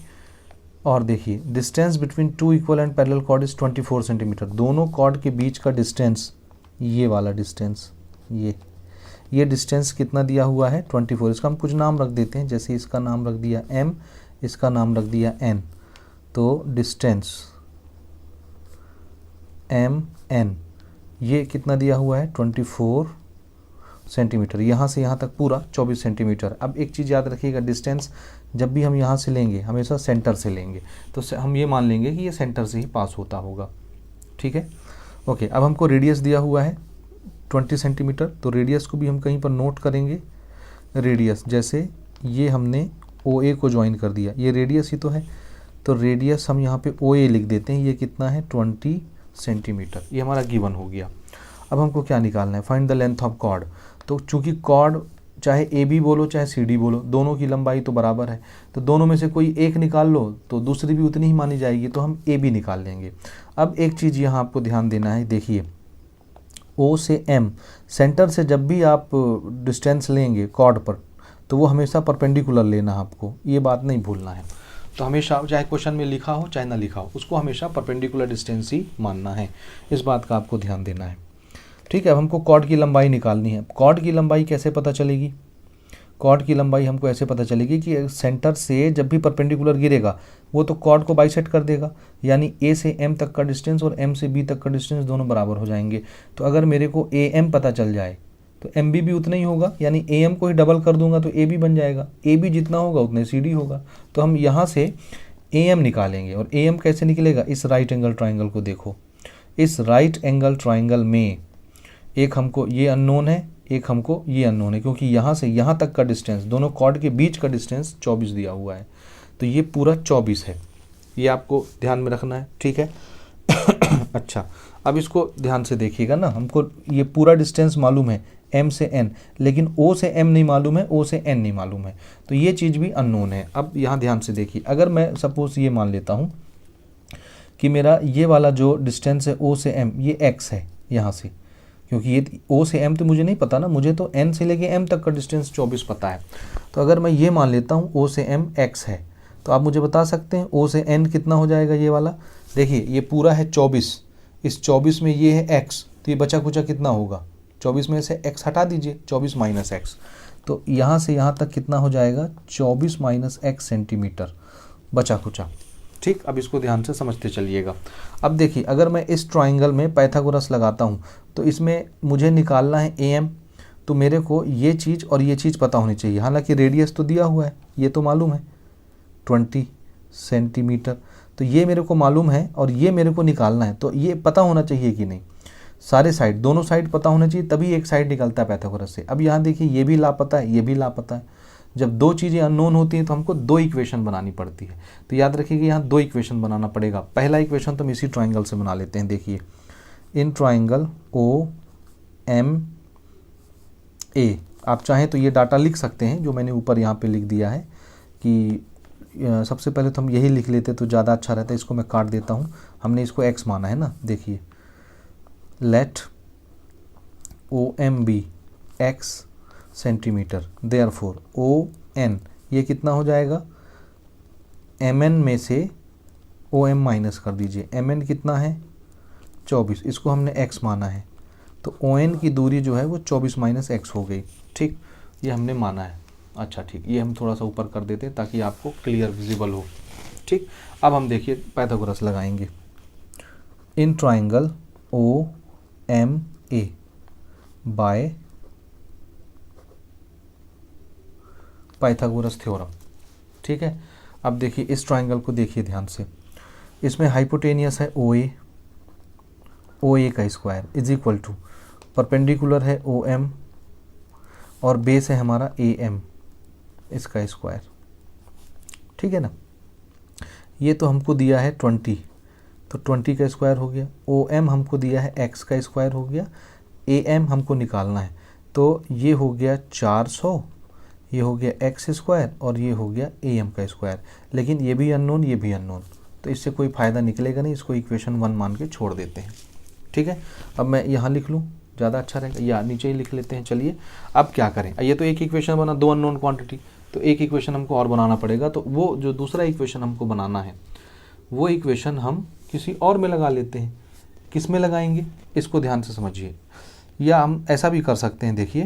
और देखिए distance between 2 equal and parallel chord is 24 centimetre. दोनों कॉर्ड के बीच का डिस्टेंस, ये वाला डिस्टेंस, ये डिस्टेंस कितना दिया हुआ है 24। इसका हम कुछ नाम रख देते हैं, जैसे इसका नाम रख दिया M, इसका नाम रख दिया N। तो डिस्टेंस MN ये कितना दिया हुआ है 24 सेंटीमीटर। यहाँ से यहाँ तक पूरा 24 सेंटीमीटर। अब एक चीज़ याद रखिएगा, डिस्टेंस जब भी हम यहाँ से लेंगे हमेशा सेंटर से लेंगे, तो हम ये मान लेंगे कि ये सेंटर से ही पास होता होगा। ठीक है, ओके। अब हमको रेडियस दिया हुआ है 20 सेंटीमीटर, तो रेडियस को भी हम कहीं पर नोट करेंगे। रेडियस जैसे ये हमने OA को ज्वाइन कर दिया, ये रेडियस ही तो है, तो रेडियस हम यहाँ पे OA लिख देते हैं। ये कितना है 20 सेंटीमीटर, ये हमारा गिवन हो गया। अब हमको क्या निकालना है, find the length of chord. तो चूंकि कॉर्ड चाहे ए बी बोलो चाहे सी डी बोलो, दोनों की लंबाई तो बराबर है, तो दोनों में से कोई एक निकाल लो तो दूसरी भी उतनी ही मानी जाएगी, तो हम ए बी निकाल लेंगे। अब एक चीज़ यहाँ आपको ध्यान देना है, देखिए ओ से एम, सेंटर से जब भी आप डिस्टेंस लेंगे कॉर्ड पर तो वो हमेशा परपेंडिकुलर लेना है आपको, ये बात नहीं भूलना है। तो हमेशा चाहे क्वेश्चन में लिखा हो चाहे ना लिखा हो, उसको हमेशा परपेंडिकुलर डिस्टेंस ही मानना है, इस बात का आपको ध्यान देना है। ठीक है, अब हमको कॉर्ड की लंबाई निकालनी है। कॉर्ड की लंबाई कैसे पता चलेगी? कॉर्ड की लंबाई हमको ऐसे पता चलेगी कि सेंटर से जब भी परपेंडिकुलर गिरेगा वो तो कॉर्ड को बाइसेक्ट कर देगा, यानी ए से एम तक का डिस्टेंस और एम से बी तक का डिस्टेंस दोनों बराबर हो जाएंगे। तो अगर मेरे को ए एम पता चल जाए तो एम बी भी उतना ही होगा, यानी ए एम को ही डबल कर दूंगा तो ए बी बन जाएगा, ए बी जितना होगा उतने सी डी होगा। तो हम यहाँ से ए एम निकालेंगे, और ए एम कैसे निकलेगा? इस राइट एंगल ट्राइंगल को देखो, इस राइट एंगल ट्राइंगल में एक हमको ये अननोन है, एक हमको ये अननोन है, क्योंकि यहाँ से यहाँ तक का डिस्टेंस, दोनों कॉर्ड के बीच का डिस्टेंस 24 दिया हुआ है, तो ये पूरा 24 है, ये आपको ध्यान में रखना है। ठीक है अच्छा, अब इसको ध्यान से देखिएगा ना, हमको ये पूरा डिस्टेंस मालूम है m से n, लेकिन o से m नहीं मालूम है, o से n नहीं मालूम है, तो ये चीज़ भी अननोन है। अब यहाँ ध्यान से देखिए, अगर मैं सपोज ये मान लेता हूँ कि मेरा ये वाला जो डिस्टेंस है o से m ये x है यहाँ से, क्योंकि ये o से m तो मुझे नहीं पता ना, मुझे तो n से लेके m तक का डिस्टेंस 24 पता है। तो अगर मैं ये मान लेता हूँ o से m x है, तो आप मुझे बता सकते हैं o से n कितना हो जाएगा? ये वाला देखिए, ये पूरा है 24, इस 24 में ये है x, तो ये बचा कुचा कितना होगा? 24 में से x हटा दीजिए, 24 माइनस x, तो यहाँ से यहाँ तक कितना हो जाएगा? 24 माइनस x सेंटीमीटर बचा कुचा। ठीक, अब इसको ध्यान से समझते चलिएगा। अब देखिए, अगर मैं इस ट्राइंगल में पाइथागोरस लगाता हूँ तो इसमें मुझे निकालना है ए एम, तो मेरे को ये चीज़ और ये चीज़ पता होनी चाहिए। हालांकि रेडियस तो दिया हुआ है, ये तो मालूम है 20 सेंटीमीटर, तो ये मेरे को मालूम है और ये मेरे को निकालना है, तो ये पता होना चाहिए कि नहीं? सारे साइड, दोनों साइड पता होना चाहिए, तभी एक साइड निकलता है पाइथागोरस से। अब यहाँ देखिए, ये भी लापता है, ये भी लापता है। जब दो चीज़ें अननोन होती हैं तो हमको दो इक्वेशन बनानी पड़ती है, तो याद रखिए यहाँ दो इक्वेशन बनाना पड़ेगा। पहला इक्वेशन तो हम इसी ट्राइंगल से बना लेते हैं। देखिए, इन ट्राइंगल ओ एम ए, आप चाहें तो ये डाटा लिख सकते हैं जो मैंने ऊपर यहाँ पे लिख दिया है, कि सबसे पहले तो हम यही लिख लेते तो ज़्यादा अच्छा रहता है। इसको मैं काट देता हूँ, हमने इसको x माना है ना। देखिए, let O M B x centimetre, therefore O N ये कितना हो जाएगा? एम एन में से ओ एम माइनस कर दीजिए, एम एन कितना है? 24, इसको हमने x माना है, तो ओ एन की दूरी जो है वो 24 माइनस x हो गई। ठीक, ये हमने माना है। अच्छा ठीक, ये हम थोड़ा सा ऊपर कर देते हैं ताकि आपको क्लियर विजिबल हो। ठीक, अब हम देखिए पाइथागोरस लगाएंगे। In triangle O M A by Pythagoras theorem. ठीक है, अब देखिए इस ट्राइंगल को देखिए ध्यान से, इसमें हाइपोटेनियस है ओ ए का square is equal to perpendicular है ओ एम और बेस है हमारा ए एम, इसका स्क्वायर। ठीक है ना, ये तो हमको दिया है 20, तो 20 का स्क्वायर हो गया। ओ एम हमको दिया है x का स्क्वायर हो गया, ए एम हमको निकालना है, तो ये हो गया 400, ये हो गया x स्क्वायर और ये हो गया ए एम का स्क्वायर। लेकिन ये भी अननोन, ये भी अननोन, तो इससे कोई फ़ायदा निकलेगा नहीं, इसको इक्वेशन 1 मान के छोड़ देते हैं। ठीक है, अब मैं यहाँ लिख लूँ, ज़्यादा अच्छा रहेगा, या नीचे ही लिख लेते हैं। चलिए अब क्या करें, ये तो एक इक्वेशन बना, दो अननोन क्वांटिटी, तो एक इक्वेशन हमको और बनाना पड़ेगा। तो वो जो दूसरा इक्वेशन हमको बनाना है वो इक्वेशन हम किसी और में लगा लेते हैं। किस में लगाएंगे इसको ध्यान से समझिए, या हम ऐसा भी कर सकते हैं। देखिए,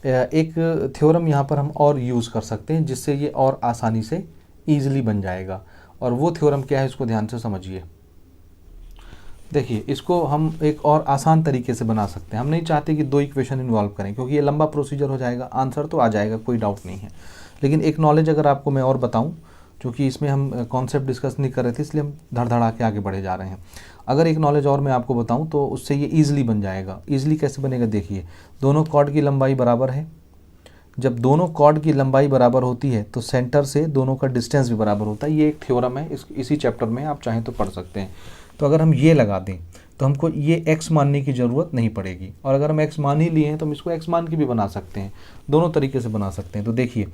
एक थ्योरम यहाँ पर हम और यूज़ कर सकते हैं जिससे ये और आसानी से ईजिली बन जाएगा, और वो थ्योरम क्या है इसको ध्यान से समझिए। देखिए, इसको हम एक और आसान तरीके से बना सकते हैं। हम नहीं चाहते कि दो इक्वेशन इन्वॉल्व करें, क्योंकि ये लंबा प्रोसीजर हो जाएगा। आंसर तो आ जाएगा, कोई डाउट नहीं है, लेकिन एक नॉलेज अगर आपको मैं और बताऊं, क्योंकि इसमें हम कॉन्सेप्ट डिस्कस नहीं कर रहे थे इसलिए हम धड़धड़ा के आगे बढ़े जा रहे हैं। अगर एक नॉलेज और मैं आपको बताऊं तो उससे ये ईजिली बन जाएगा। ईजिली कैसे बनेगा? देखिए, दोनों कॉर्ड की लंबाई बराबर है। जब दोनों कॉर्ड की लंबाई बराबर होती है तो सेंटर से दोनों का डिस्टेंस भी बराबर होता है। ये एक थ्योरम है, इसी चैप्टर में आप चाहें तो पढ़ सकते हैं। तो अगर हम ये लगा दें तो हमको ये x मानने की ज़रूरत नहीं पड़ेगी। और अगर हम x मान ही लिए हैं तो हम इसको x मान के भी बना सकते हैं, दोनों तरीके से बना सकते हैं। तो देखिए,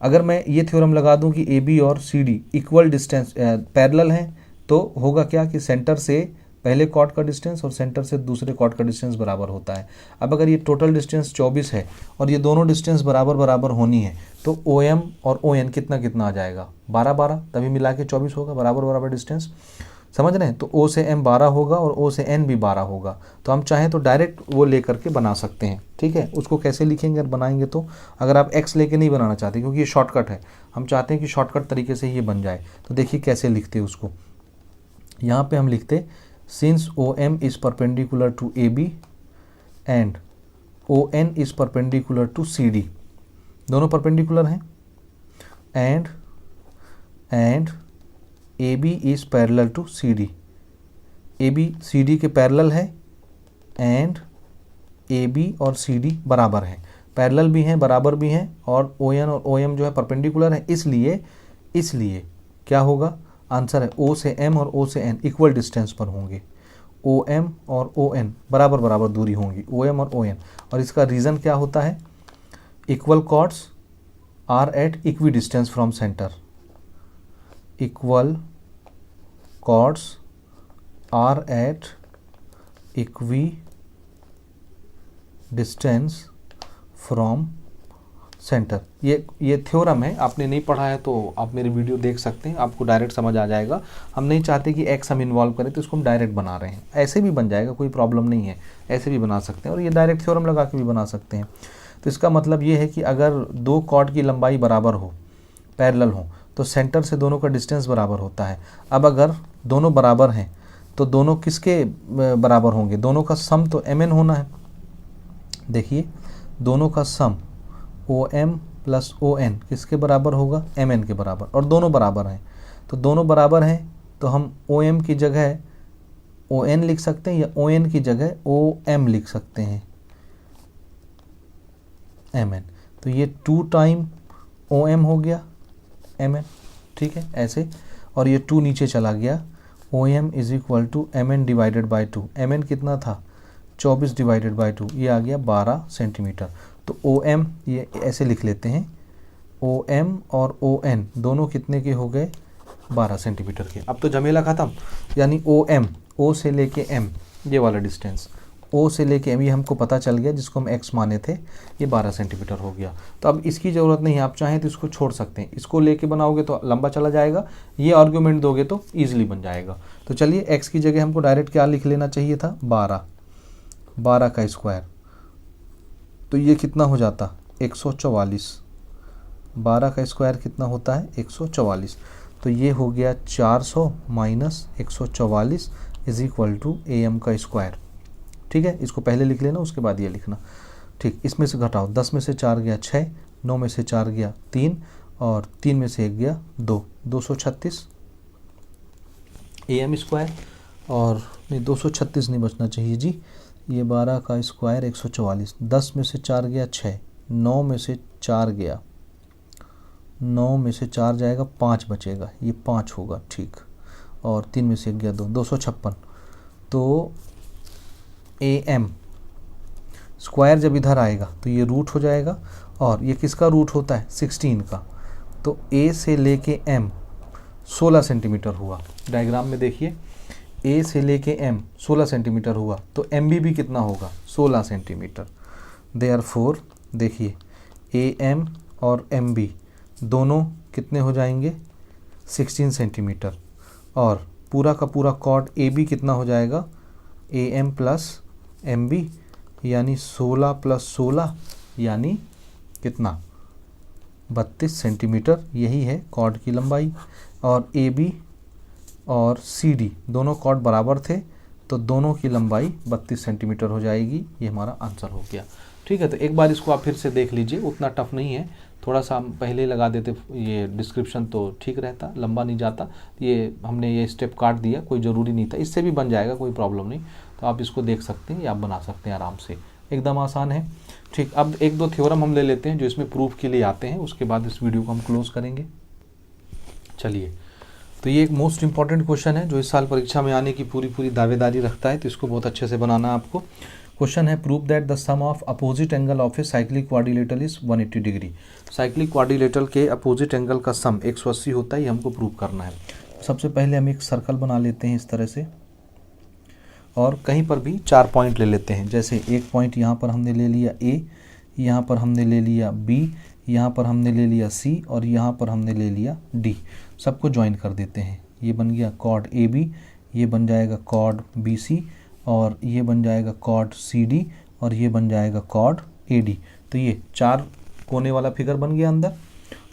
अगर मैं ये थ्योरम लगा दूं कि AB और CD इक्वल डिस्टेंस पैरेलल हैं, तो होगा क्या कि सेंटर से पहले कॉर्ड का डिस्टेंस और सेंटर से दूसरे कॉर्ड का डिस्टेंस बराबर होता है। अब अगर ये टोटल डिस्टेंस 24 है और ये दोनों डिस्टेंस बराबर बराबर होनी है, तो OM और ON कितना कितना आ जाएगा, 12 12, तभी मिला के 24 होगा, बराबर बराबर डिस्टेंस। समझ रहे हैं? तो O से M 12 होगा और O से N भी 12 होगा। तो हम चाहें तो डायरेक्ट वो लेकर के बना सकते हैं, ठीक है। उसको कैसे लिखेंगे अगर बनाएंगे तो, अगर आप x लेके नहीं बनाना चाहते क्योंकि ये शॉर्टकट है, हम चाहते हैं कि शॉर्टकट तरीके से ये बन जाए, तो देखिए कैसे लिखते हैं उसको। यहाँ पे हम लिखते since OM is perpendicular to AB and ON is perpendicular to CD, दोनों परपेंडिकुलर हैं, and AB is parallel to CD, AB CD के पैरेलल है, एंड AB और CD बराबर हैं, पैरेलल भी हैं बराबर भी हैं, और ON और OM जो है परपेंडिकुलर है। इसलिए क्या होगा, आंसर है O से M और O से N इक्वल डिस्टेंस पर होंगे, OM और ON बराबर बराबर दूरी होंगी, OM और ON। और इसका रीज़न क्या होता है, equal chords are at equidistance from centre, equal chords are at equidistance from centre. ये थ्योरम है, आपने नहीं पढ़ा है तो आप मेरी वीडियो देख सकते हैं, आपको डायरेक्ट समझ आ जाएगा। हम नहीं चाहते कि x हम इन्वॉल्व करें, तो इसको हम डायरेक्ट बना रहे हैं, ऐसे भी बन जाएगा, कोई प्रॉब्लम नहीं है, ऐसे भी बना सकते हैं, और ये डायरेक्ट थ्योरम लगा के भी बना सकते हैं। तो इसका मतलब ये है कि अगर दो कॉर्ड की लंबाई बराबर हो, पैरेलल हो, तो सेंटर से दोनों का डिस्टेंस बराबर होता है। अब अगर दोनों बराबर हैं तो दोनों किसके बराबर होंगे, दोनों का सम तो mn होना है। देखिए, दोनों का सम OM प्लस ON किसके बराबर होगा, MN के बराबर, और दोनों बराबर हैं। तो दोनों बराबर हैं तो हम OM की जगह ON लिख सकते हैं, या ON की जगह OM लिख सकते हैं, MN। तो ये 2 टाइम OM हो गया MN, ठीक है, ऐसे। और ये 2 नीचे चला गया, OM is equal to MN divided by 2। MN कितना था, 24 डिवाइडेड बाई 2, ये आ गया 12 सेंटीमीटर। तो OM ये ऐसे लिख लेते हैं, OM और ON दोनों कितने के हो गए, 12 सेंटीमीटर के। अब तो झमेला ख़त्म, यानी OM, O से लेके M, ये वाला डिस्टेंस O से लेके M, ये हमको पता चल गया, जिसको हम x माने थे, ये 12 सेंटीमीटर हो गया। तो अब इसकी ज़रूरत नहीं है, आप चाहें तो इसको छोड़ सकते हैं, इसको लेके बनाओगे तो लंबा चला जाएगा, ये आर्ग्यूमेंट दोगे तो ईजिली बन जाएगा। तो चलिए, x की जगह हमको डायरेक्ट क्या लिख लेना चाहिए था, 12 का स्क्वायर, तो ये कितना हो जाता, 144। 12 का स्क्वायर कितना होता है, 144। तो ये हो गया 400 minus 144 is equal to AM का स्क्वायर, ठीक है। इसको पहले लिख लेना, उसके बाद ये लिखना, ठीक। इसमें से घटाओ, 10 में से 4 गया 6, 9 में से 4 गया 3, और 3 में से 1 गया 2, 236 AM स्क्वायर। और नहीं, 236 नहीं बचना चाहिए जी, ये 12 का स्क्वायर 144, 10 में से 4 गया 6, 9 में से 4 गया, 9 में से 4 जाएगा 5 बचेगा, ये 5 होगा, ठीक। और 3 में से 1 गया 2, 256। तो AM स्क्वायर जब इधर आएगा तो ये रूट हो जाएगा, और ये किसका रूट होता है, 16 का। तो A से लेके M 16 सेंटीमीटर हुआ। डायग्राम में देखिए, A से लेके M 16 सेंटीमीटर हुआ, तो MB भी कितना होगा, 16 सेंटीमीटर। देयरफॉर देखिए, AM और MB दोनों कितने हो जाएंगे, 16 सेंटीमीटर, और पूरा का पूरा कॉर्ड AB कितना हो जाएगा, AM प्लस MB, यानी 16 प्लस 16 यानी कितना, 32 सेंटीमीटर, यही है कॉर्ड की लंबाई। और AB और CD दोनों कॉर्ड बराबर थे, तो दोनों की लंबाई 32 सेंटीमीटर हो जाएगी, ये हमारा आंसर हो गया, ठीक है। तो एक बार इसको आप फिर से देख लीजिए, उतना टफ नहीं है, थोड़ा सा हम पहले लगा देते ये डिस्क्रिप्शन तो ठीक रहता, लंबा नहीं जाता। ये हमने ये स्टेप काट दिया, कोई ज़रूरी नहीं था, इससे भी बन जाएगा, कोई प्रॉब्लम नहीं। तो आप इसको देख सकते हैं या आप बना सकते हैं आराम से, एकदम आसान है, ठीक। अब 1-2 थ्योरम हम ले लेते हैं जो इसमें प्रूफ के लिए आते हैं, उसके बाद इस वीडियो को हम क्लोज करेंगे। चलिए, तो ये एक मोस्ट इंपॉर्टेंट क्वेश्चन है जो इस साल परीक्षा में आने की पूरी दावेदारी रखता है, तो इसको बहुत अच्छे से बनाना है आपको। क्वेश्चन है prove that the sum of opposite angle of a cyclic quadrilateral is 180 degree. Cyclic quadrilateral के अपोजिट एंगल का सम 180 होता है, ये हमको प्रूव करना है। सबसे पहले हम एक सर्कल बना लेते हैं इस तरह से, और कहीं पर भी 4 पॉइंट ले लेते हैं। जैसे एक पॉइंट यहाँ पर हमने ले लिया ए, यहाँ पर हमने ले लिया बी, यहाँ पर हमने ले लिया सी, और यहाँ पर हमने ले लिया डी। सबको ज्वाइन कर देते हैं। ये बन गया कॉर्ड ए बी, ये बन जाएगा कॉर्ड बी सी, और ये बन जाएगा कॉर्ड सी डी, और ये बन जाएगा कॉर्ड ए डी। तो ये 4 कोने वाला फिगर बन गया अंदर।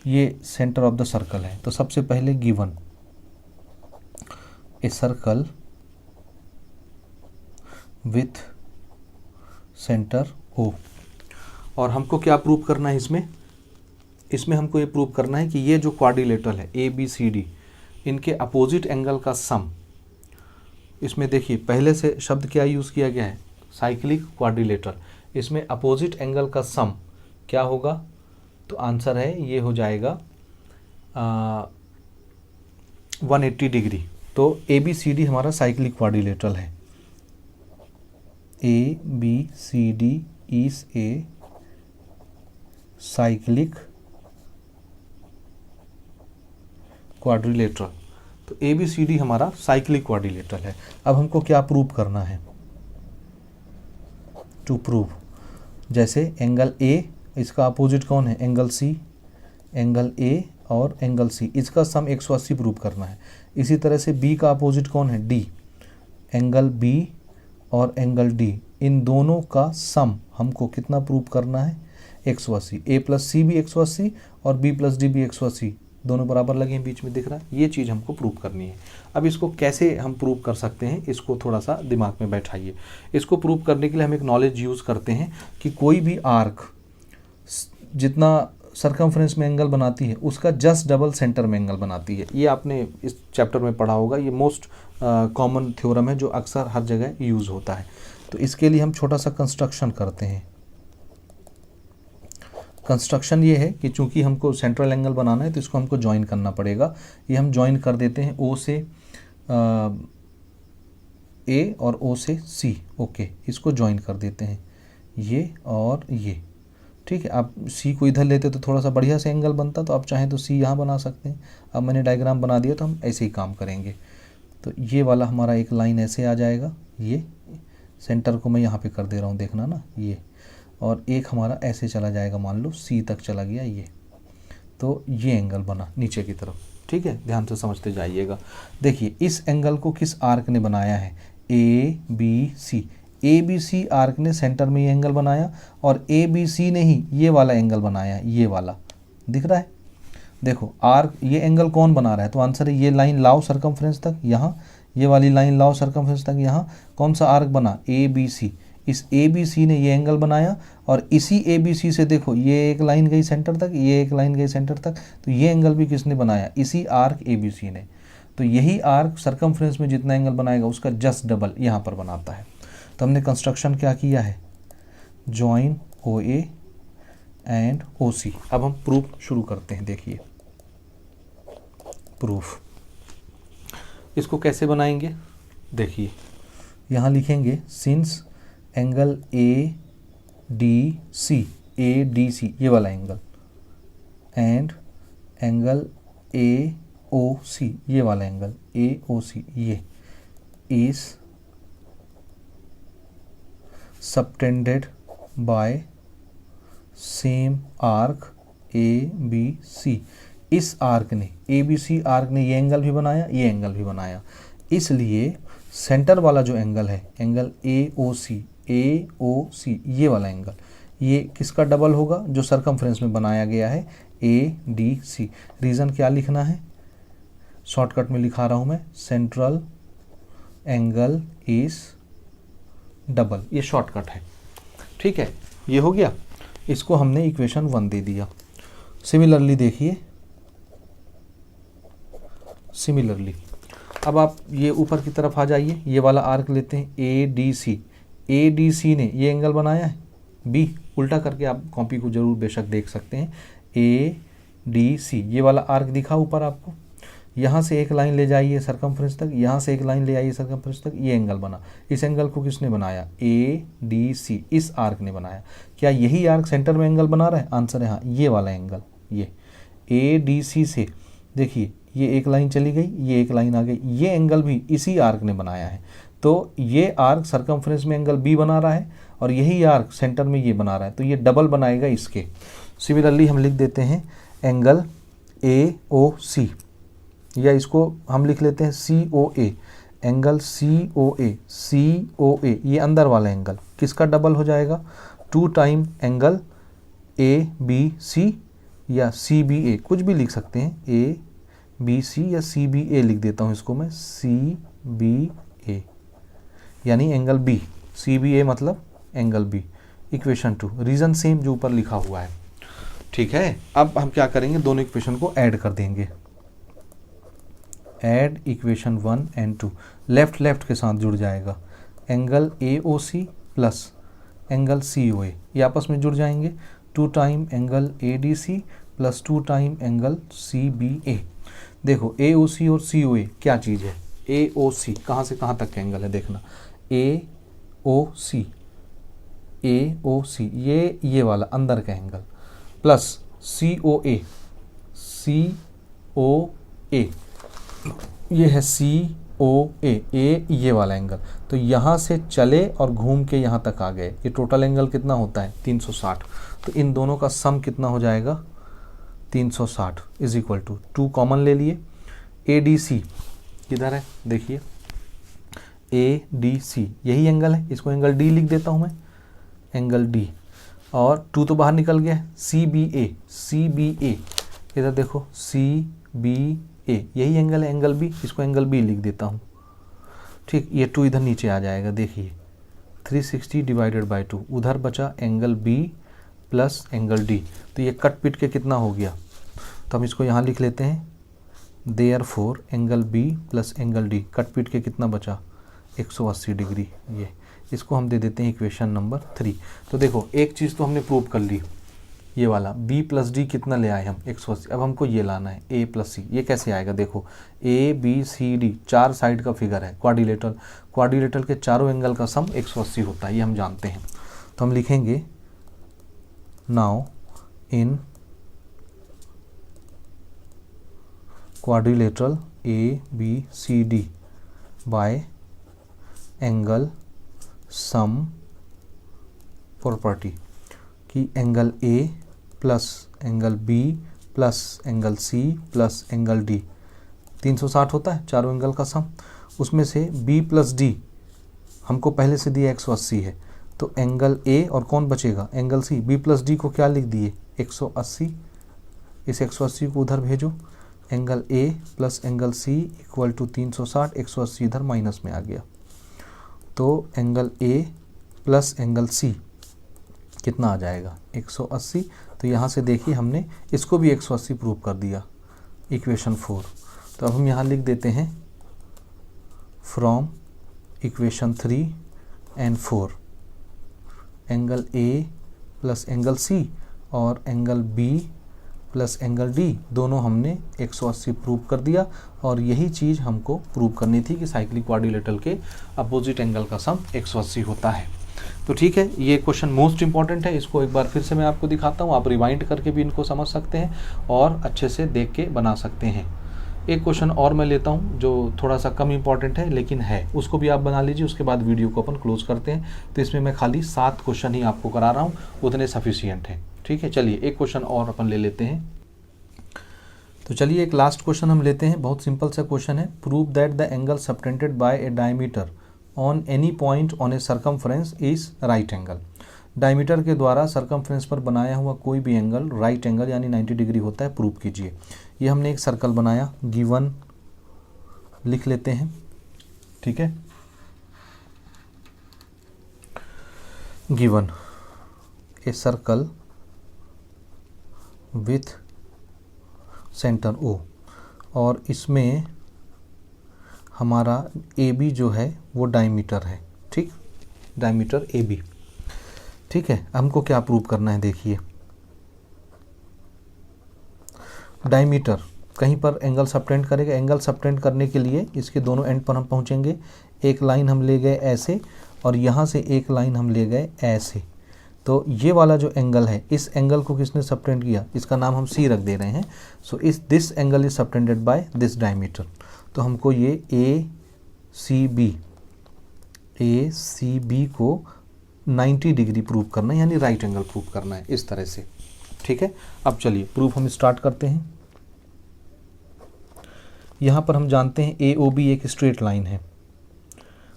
ये सेंटर ऑफ द सर्कल है। तो सबसे पहले given a circle with centre O, और हमको क्या प्रूव करना है इसमें हमको ये प्रूव करना है कि ये जो क्वाड्रिलेटरल है ए बी सी डी, इनके अपोजिट एंगल का सम, इसमें देखिए पहले से शब्द क्या यूज़ किया गया है, साइक्लिक क्वाड्रिलेटरल। इसमें अपोजिट एंगल का सम क्या होगा, तो आंसर है ये हो जाएगा 180 डिग्री। तो ए बी सी डी हमारा साइक्लिक क्वाड्रिलेटरल है। A B C D is a cyclic quadrilateral. तो ए बी सी डी हमारा साइक्लिक क्वाड्रिलेटरल है। अब हमको क्या प्रूव करना है, टू प्रूव, जैसे एंगल ए, इसका अपोजिट कौन है, एंगल सी, एंगल ए और एंगल सी, इसका सम 180 प्रूव करना है। इसी तरह से बी का अपोजिट कौन है, डी, एंगल बी और एंगल डी, इन दोनों का सम हमको कितना प्रूव करना है, 180। ए प्लस सी भी 180 और बी प्लस डी भी 180, दोनों बराबर लगे हैं, बीच में दिख रहा है। ये चीज़ हमको प्रूव करनी है। अब इसको कैसे हम प्रूव कर सकते हैं, इसको थोड़ा सा दिमाग में बैठाइए। इसको प्रूव करने के लिए हम एक नॉलेज यूज़ करते हैं कि कोई भी आर्क जितना सर्कमफ्रेंस में एंगल बनाती है उसका जस्ट डबल सेंटर में एंगल बनाती है। ये आपने इस चैप्टर में पढ़ा होगा। ये मोस्ट कॉमन थ्योरम है जो अक्सर हर जगह यूज़ होता है। तो इसके लिए हम छोटा सा कंस्ट्रक्शन करते हैं। कंस्ट्रक्शन ये है कि चूंकि हमको सेंट्रल एंगल बनाना है तो इसको हमको ज्वाइन करना पड़ेगा। ये हम ज्वाइन कर देते हैं ओ से ए और ओ से सी। ओके, इसको ज्वाइन कर देते हैं, ये और ये। ठीक है, आप सी को इधर लेते तो थोड़ा सा बढ़िया से एंगल बनता, तो आप चाहें तो सी यहाँ बना सकते हैं। अब मैंने डायग्राम बना दिया तो हम ऐसे ही काम करेंगे। तो ये वाला हमारा एक लाइन ऐसे आ जाएगा, ये सेंटर को मैं यहाँ पे कर दे रहा हूँ, देखना ना, ये, और एक हमारा ऐसे चला जाएगा, मान लो सी तक चला गया ये। तो ये एंगल बना नीचे की तरफ। ठीक है, ध्यान से समझते जाइएगा। देखिए इस एंगल को किस आर्क ने बनाया है, A B C. A B C arc ने सेंटर में ये एंगल बनाया, और ए बी सी ने ही ये वाला एंगल बनाया, ये वाला दिख रहा है। देखो आर्क, ये एंगल कौन बना रहा है, तो आंसर है ये लाइन लाओ सर्कमफ्रेंस तक यहाँ, ये वाली लाइन लाओ सर्कमफ्रेंस तक यहाँ। कौन सा आर्क बना, ए बी सी। इस ए बी सी ने ये एंगल बनाया, और इसी ए बी सी से देखो ये एक लाइन गई सेंटर तक, ये एक लाइन गई सेंटर तक, तो ये एंगल भी किसने बनाया, इसी आर्क ए बी सी ने। तो यही आर्क सर्कमफ्रेंस में जितना एंगल बनाएगा उसका जस्ट डबल यहाँ पर बनाता है। तो हमने कंस्ट्रक्शन क्या किया है, जॉइन ओ ए एंड ओ सी। अब हम प्रूफ शुरू करते हैं। देखिए प्रूफ, इसको कैसे बनाएंगे, देखिए यहाँ लिखेंगे since angle A D C, A D C ये वाला angle, and angle A O C ये वाला एंगल, ए ओ सी ये, is subtended by same arc A B C. इस आर्क ने, ए बी सी आर्क ने ये एंगल भी बनाया, ये एंगल भी बनाया, इसलिए सेंटर वाला जो एंगल है, angle A O C, A O C ये वाला एंगल, ये किसका डबल होगा, जो सर्कमफ्रेंस में बनाया गया है, ए डी सी। रीज़न क्या लिखना है, शॉर्टकट में लिखा रहा हूँ मैं, सेंट्रल एंगल इज डबल, ये शॉर्टकट है। ठीक है, ये हो गया। इसको हमने इक्वेशन 1 दे दिया। सिमिलरली देखिए, सिमिलरली अब आप ये ऊपर की तरफ आ जाइए, ये वाला आर्क लेते हैं, ए डी सी। ए डी सी ने ये एंगल बनाया है, बी, उल्टा करके आप कॉपी को जरूर बेशक देख सकते हैं। ए डी सी ये वाला आर्क दिखा ऊपर आपको, यहाँ से एक लाइन ले जाइए सरकमफ्रेंस तक, यहाँ से एक लाइन ले आइए सरकमफ्रेंस तक, ये एंगल बना। इस एंगल को किसने बनाया? ADC, इस आर्क ने बनाया। क्या यही आर्क सेंटर में एंगल बना रहा है? आंसर है हाँ, ये वाला एंगल, ये ADC से देखिए ये एक लाइन चली गई, ये एक लाइन आ गई, ये एंगल भी इसी आर्क ने बनाया है। तो ये आर्क सरकमफ्रेंस में एंगल B बना रहा है और यही आर्क सेंटर में ये बना रहा है, तो ये डबल बनाएगा इसके। सिमिलरली हम लिख देते हैं एंगल AOC, या इसको हम लिख लेते हैं COA, एंगल COA, ये अंदर वाला एंगल किसका डबल हो जाएगा? 2 टाइम एंगल ABC या CBA, कुछ भी लिख सकते हैं, ABC या CBA लिख देता हूँ इसको मैं, CBA यानी एंगल B, CBA मतलब angle B। Equation 2, reason same जो ऊपर लिखा हुआ है, ठीक है। अब हम क्या करेंगे, दोनों इक्वेशन को ऐड कर देंगे। Add equation 1 and 2, left left के साथ जुड़ जाएगा। Angle AOC plus angle COA ये आपस में जुड़ जाएंगे। 2 time angle ADC plus 2 time angle CBA। देखो AOC और COA क्या चीज़ है? AOC कहाँ से कहाँ तक का एंगल है देखना, AOC ये वाला अंदर का एंगल, प्लस COA ये है COA, ये वाला एंगल। तो यहाँ से चले और घूम के यहाँ तक आ गए, ये टोटल एंगल कितना होता है? 360। तो इन दोनों का सम कितना हो जाएगा? 360 इज इक्वल टू 2 कॉमन ले लिए। ADC किधर है देखिए, ADC यही एंगल है, इसको एंगल D लिख देता हूँ मैं, एंगल D, और 2 तो बाहर निकल गया। CBA इधर देखो, CBA यही एंगल है, एंगल B, इसको एंगल B लिख देता हूँ, ठीक। ये 2 इधर नीचे आ जाएगा, देखिए 360 डिवाइडेड बाई 2, उधर बचा angle B plus angle D। तो ये कट पिट के कितना हो गया? तो हम इसको यहाँ लिख लेते हैं, therefore angle B plus angle D, कट पिट के कितना बचा? 180 डिग्री। ये इसको हम दे देते हैं इक्वेशन नंबर 3। तो देखो एक चीज़ तो हमने प्रूव कर ली, ये वाला B प्लस D कितना ले आए हम? 180। अब हमको ये लाना है A प्लस C, ये कैसे आएगा? देखो ABCD 4 साइड का फिगर है, क्वाड्रिलेटरल के चारों एंगल का सम 180 होता है, ये हम जानते हैं। तो हम लिखेंगे now in quadrilateral ABCD by angle sum property कि angle A plus angle B plus angle C plus angle D 360 होता है, चारों एंगल का सम। उसमें से B प्लस D हमको पहले से दिया 180 है, तो एंगल A और कौन बचेगा? Angle C। B plus D को क्या लिख दिए? 180। इस 180 को उधर भेजो, angle A plus angle C equal to 360, 180 इधर माइनस में आ गया। तो angle A plus angle C कितना आ जाएगा? 180। तो यहाँ से देखिए हमने इसको भी 180 प्रूव कर दिया, इक्वेशन 4। तो अब हम यहाँ लिख देते हैं from equation 3 and 4 angle A plus angle C और angle B plus angle D दोनों हमने 180 प्रूव कर दिया। और यही चीज़ हमको प्रूव करनी थी कि साइक्लिक क्वाड्रिलेटरल के अपोजिट एंगल का सम 180 होता है। तो ठीक है, ये क्वेश्चन मोस्ट इंपॉर्टेंट है, इसको एक बार फिर से मैं आपको दिखाता हूँ, आप रिवाइंड करके भी इनको समझ सकते हैं और अच्छे से देख के बना सकते हैं। एक क्वेश्चन और मैं लेता हूँ जो थोड़ा सा कम इंपॉर्टेंट है लेकिन है, उसको भी आप बना लीजिए, उसके बाद वीडियो को अपन क्लोज करते हैं। तो इसमें मैं खाली 7 क्वेश्चन ही आपको करा रहा हूँ, उतने सफिशियंट हैं। ठीक है, चलिए एक क्वेश्चन और अपन ले लेते हैं। तो चलिए एक लास्ट क्वेश्चन हम लेते हैं, बहुत सिंपल सा क्वेश्चन है। Prove that the angle subtended bye A diameter on any point on A circumference is right angle. Diameter के द्वारा सर्कमफ्रेंस पर बनाया हुआ कोई भी एंगल राइट एंगल यानी 90 डिग्री होता है, प्रूव कीजिए। ये हमने एक सर्कल बनाया, गिवन लिख लेते हैं, ठीक है। Given a circle with centre O और इसमें हमारा AB जो है वो डायमीटर है, ठीक, डायमीटर AB, ठीक है। हमको क्या प्रूव करना है, देखिए डायमीटर कहीं पर एंगल सबटेंड करेगा। एंगल सबटेंड करने के लिए इसके दोनों एंड पर हम पहुंचेंगे। एक लाइन हम ले गए ऐसे और यहाँ से एक लाइन हम ले गए ऐसे। तो ये वाला जो एंगल है, इस एंगल को किसने सबटेंड किया, इसका नाम हम सी रख दे रहे हैं। सो इस this angle is subtended by this diameter. तो हमको ये ए सी बी को 90 डिग्री प्रूव करना है, यानी राइट एंगल प्रूव करना है इस तरह से। ठीक है, अब चलिए प्रूफ हम स्टार्ट करते हैं। यहाँ पर हम जानते हैं ए ओ बी एक स्ट्रेट लाइन है।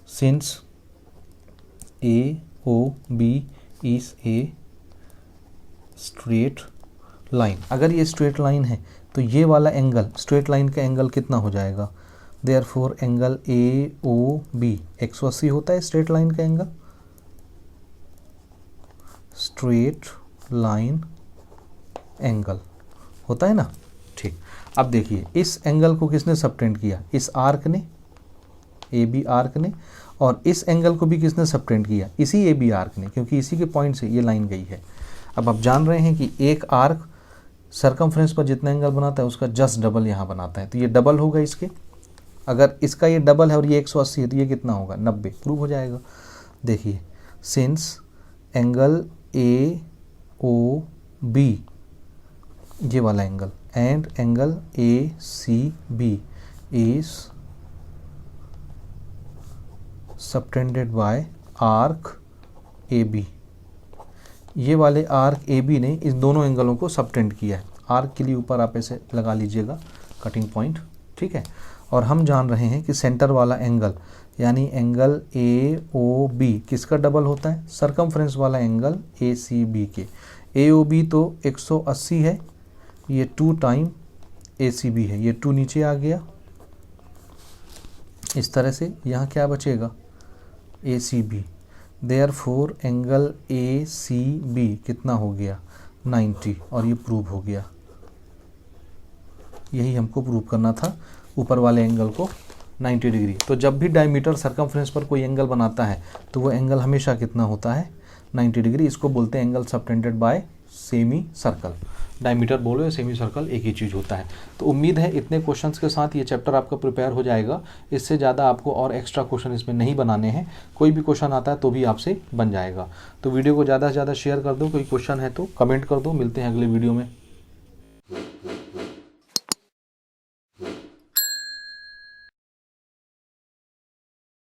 Since A O B is a straight line, अगर ये स्ट्रेट लाइन है तो ये वाला एंगल, स्ट्रेट लाइन का एंगल कितना हो जाएगा, therefore angle A O B 180 होता है स्ट्रेट लाइन का एंगल, स्ट्रेट लाइन एंगल होता है ना। ठीक, अब देखिए इस एंगल को किसने सबटेंड किया, इस आर्क ने, ए बी आर्क ने, और इस एंगल को भी किसने सबटेंड किया, इसी ए बी आर्क ने, क्योंकि इसी के पॉइंट से ये लाइन गई है। अब आप जान रहे हैं कि एक आर्क सरकमफ्रेंस पर जितना एंगल बनाता है उसका जस्ट डबल यहाँ बनाता है, तो ये डबल होगा इसके। अगर इसका ये डबल है और ये 180 है तो ये कितना होगा, 90, प्रूव हो जाएगा। देखिए since angle A O B, ये वाला angle, and angle A C B is subtended by arc A B, ये वाले आर्क ए बी ने इस दोनों एंगलों को सबटेंड किया है। आर्क के लिए ऊपर आप ऐसे लगा लीजिएगा कटिंग पॉइंट, ठीक है। और हम जान रहे हैं कि सेंटर वाला एंगल यानी एंगल ए ओ बी किसका डबल होता है, सरकमफ्रेंस वाला एंगल ए सी बी के। ए ओ बी तो 180 है, ये 2 टाइम ए सी बी है, ये 2 नीचे आ गया इस तरह से। यहाँ क्या बचेगा, A C B, therefore angle A C B कितना हो गया, 90, और ये प्रूव हो गया। यही हमको प्रूव करना था, ऊपर वाले एंगल को 90 डिग्री। तो जब भी डायमीटर सरकमफ्रेंस पर कोई एंगल बनाता है तो वो एंगल हमेशा कितना होता है, 90 डिग्री। इसको बोलते हैं angle subtended bye semi circle. Diameter बोलो या सेमी सर्कल एक ही चीज़ होता है। तो उम्मीद है इतने क्वेश्चंस के साथ ये चैप्टर आपका प्रिपेयर हो जाएगा। इससे ज़्यादा आपको और एक्स्ट्रा क्वेश्चन इसमें नहीं बनाने हैं। कोई भी क्वेश्चन आता है तो भी आपसे बन जाएगा। तो वीडियो को ज़्यादा से ज़्यादा शेयर कर दो, कोई क्वेश्चन है तो कमेंट कर दो। मिलते हैं अगले वीडियो में।